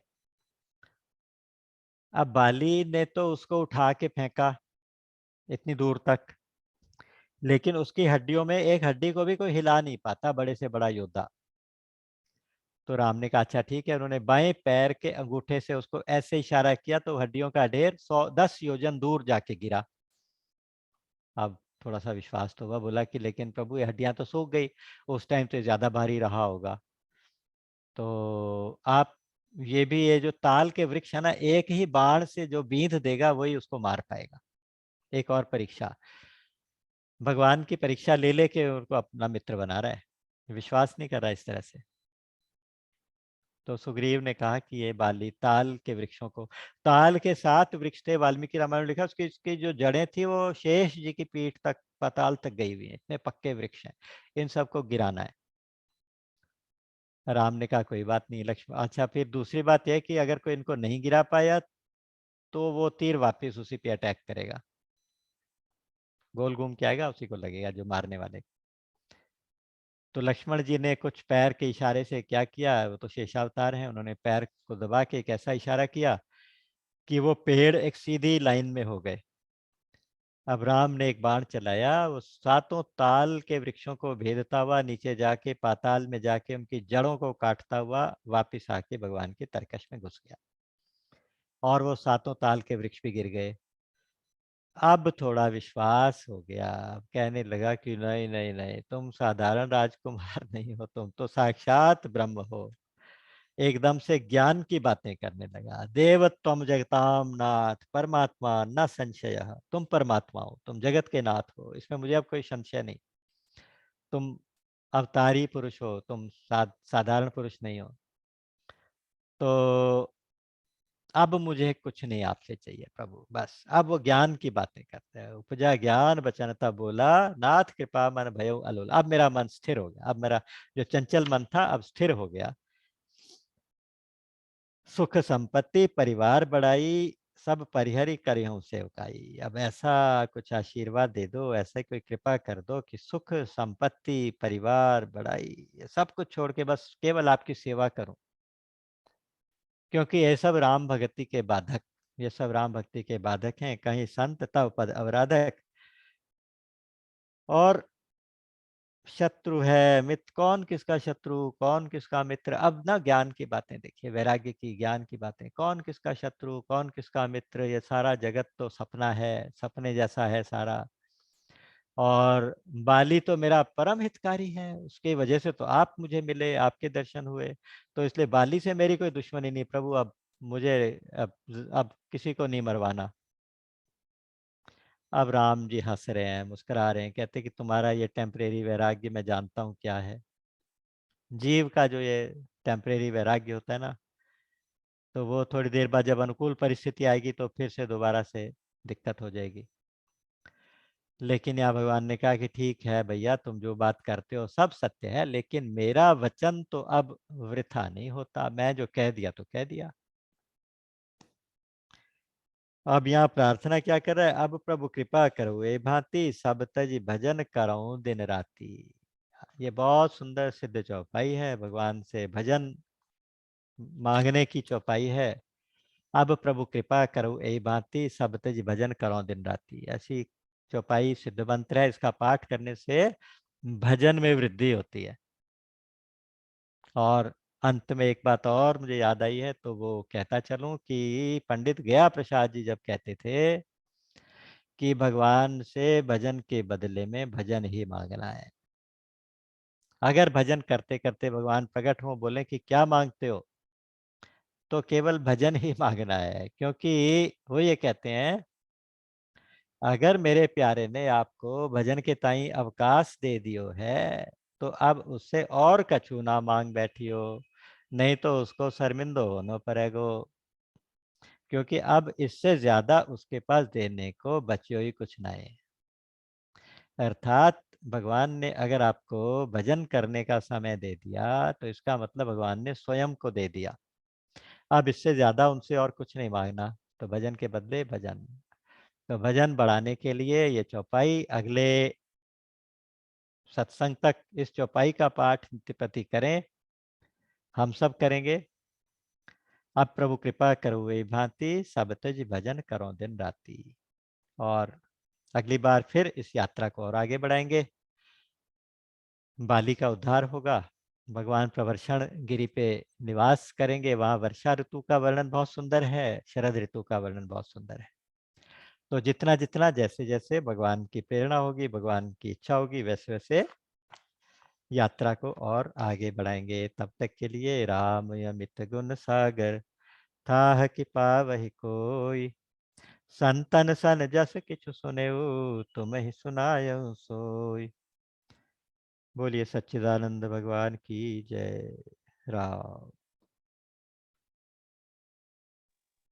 अब बाली ने तो उसको उठा के फेंका इतनी दूर तक, लेकिन उसकी हड्डियों में एक हड्डी को भी कोई हिला नहीं पाता, बड़े से बड़ा योद्धा। तो राम ने कहा अच्छा ठीक है। उन्होंने बाएं पैर के अंगूठे से उसको ऐसे इशारा किया, तो हड्डियों का ढेर 10 योजन दूर जाके गिरा। अब थोड़ा सा विश्वास तो हुआ, बोला कि लेकिन प्रभु, ये हड्डियां तो सूख गई, उस टाइम तो ज्यादा भारी रहा होगा। तो आप, ये भी, ये जो ताल के वृक्ष है ना, एक ही बाण से जो बींध देगा वही उसको मार पाएगा। एक और परीक्षा, भगवान की परीक्षा ले लेके उनको अपना मित्र बना रहा है, विश्वास नहीं कर रहा इस तरह से। तो सुग्रीव ने कहा कि ये बाली ताल के वृक्षों को, ताल के 7 वृक्ष थे, वाल्मीकि रामायण में लिखा, उसकी इसकी जो जड़ें थी वो शेष जी की पीठ तक, पाताल तक गई हुई है, इतने पक्के वृक्ष हैं, इन सबको गिराना है। राम ने कहा कोई बात नहीं लक्ष्मण। अच्छा, फिर दूसरी बात यह कि अगर कोई इनको नहीं गिरा पाया, तो वो तीर वापस उसी पे अटैक करेगा, गोल घूम के आएगा, उसी को लगेगा जो मारने वाले। तो लक्ष्मण जी ने कुछ पैर के इशारे से क्या किया, वो तो शेषावतार हैं, उन्होंने पैर को दबा के एक ऐसा इशारा किया कि वो पेड़ एक सीधी लाइन में हो गए। अब राम ने एक बाण चलाया, वो 7 ताल के वृक्षों को भेदता हुआ नीचे जाके पाताल में जाके उनकी जड़ों को काटता हुआ वापिस आके भगवान के तरकश में घुस गया, और वो 7 ताल के वृक्ष भी गिर गए। अब थोड़ा विश्वास हो गया। अब कहने लगा कि नहीं नहीं नहीं, तुम साधारण राजकुमार नहीं हो, तुम तो साक्षात ब्रह्म हो। एकदम से ज्ञान की बातें करने लगा। देव त्वम जगताम नाथ परमात्मा न संशय, तुम परमात्मा हो, तुम जगत के नाथ हो, इसमें मुझे अब कोई संशय नहीं। तुम अवतारी पुरुष हो, तुम साधारण पुरुष नहीं हो। तो अब मुझे कुछ नहीं आपसे चाहिए प्रभु, बस अब वो ज्ञान की बातें करते हैं। उपजा ज्ञान बचन तब बोला, नाथ कृपा मन भयो अलोल। अब मेरा मन स्थिर हो गया, अब मेरा जो चंचल मन था अब स्थिर हो गया। सुख संपत्ति परिवार बढ़ाई, सब परिहरी करिहूं सेवकाई। अब ऐसा कुछ आशीर्वाद दे दो, ऐसे कोई कृपा कर दो कि सुख संपत्ति परिवार बढ़ाई, ये सब कुछ छोड़ के बस केवल आपकी सेवा करूं। क्योंकि ये सब राम भक्ति के बाधक, ये सब राम भक्ति के बाधक हैं। कहीं संत तव पद अवराधक, और शत्रु है मित्र, कौन किसका शत्रु कौन किसका मित्र। अब ना ज्ञान की बातें देखिए, वैराग्य की ज्ञान की बातें, कौन किसका शत्रु कौन किसका मित्र। ये सारा जगत तो सपना है, सपने जैसा है सारा। और बाली तो मेरा परम हितकारी है, उसकी वजह से तो आप मुझे मिले, आपके दर्शन हुए। तो इसलिए बाली से मेरी कोई दुश्मनी नहीं प्रभु। अब मुझे अब अब किसी को नहीं मरवाना। अब राम जी हंस रहे हैं, मुस्कुरा रहे हैं, कहते कि तुम्हारा ये टेम्परेरी वैराग्य मैं जानता हूँ क्या है। जीव का जो ये टेम्परेरी वैराग्य होता है ना, तो वो थोड़ी देर बाद जब अनुकूल परिस्थिति आएगी तो फिर से दोबारा से दिक्कत हो जाएगी। लेकिन यहाँ भगवान ने कहा कि ठीक है भैया, तुम जो बात करते हो सब सत्य है, लेकिन मेरा वचन तो अब वृथा नहीं होता। मैं जो कह दिया तो कह दिया। अब यहाँ प्रार्थना क्या कर रहा है, अब प्रभु कृपा करो ए भांति, सब तज भजन करो दिन राति। ये बहुत सुंदर सिद्ध चौपाई है, भगवान से भजन मांगने की चौपाई है। अब प्रभु कृपा करो ए भांति, सब तज भजन करो दिन राति। ऐसी चौपाई सिद्ध मंत्र है, इसका पाठ करने से भजन में वृद्धि होती है। और अंत में एक बात और मुझे याद आई है, तो वो कहता चलूं कि पंडित गया प्रसाद जी जब कहते थे कि भगवान से भजन के बदले में भजन ही मांगना है। अगर भजन करते करते भगवान प्रकट हो, बोले कि क्या मांगते हो, तो केवल भजन ही मांगना है। क्योंकि वो ये कहते हैं, अगर मेरे प्यारे ने आपको भजन के ताई अवकाश दे दियो है, तो अब उससे और कछु ना मांग बैठियो, नहीं तो उसको शर्मिंदो होनो पड़ेगो। क्योंकि अब इससे ज्यादा उसके पास देने को बच्चों ही कुछ नहीं। अर्थात भगवान ने अगर आपको भजन करने का समय दे दिया, तो इसका मतलब भगवान ने स्वयं को दे दिया। अब इससे ज्यादा उनसे और कुछ नहीं मांगना। तो भजन के बदले भजन। तो भजन बढ़ाने के लिए ये चौपाई, अगले सत्संग तक इस चौपाई का पाठ नित्य प्रति करें। हम सब करेंगे। अब प्रभु कृपा करो वे भांति, सब तज भजन करो दिन राति। और अगली बार फिर इस यात्रा को और आगे बढ़ाएंगे। बाली का उद्धार होगा, भगवान प्रवर्षण गिरि पे निवास करेंगे। वहां वर्षा ऋतु का वर्णन बहुत सुंदर है, शरद ऋतु का वर्णन बहुत सुंदर है। तो जितना जितना जैसे जैसे भगवान की प्रेरणा होगी, भगवान की इच्छा होगी, वैसे वैसे यात्रा को और आगे बढ़ाएंगे। तब तक के लिए राम अमित गुण सागर, थाह कि पावहि कोई। संतन सन जस किछु सुनेऊ, तुम ही सुनायऊ सोई। बोलिए सच्चिदानंद भगवान की जय। राम।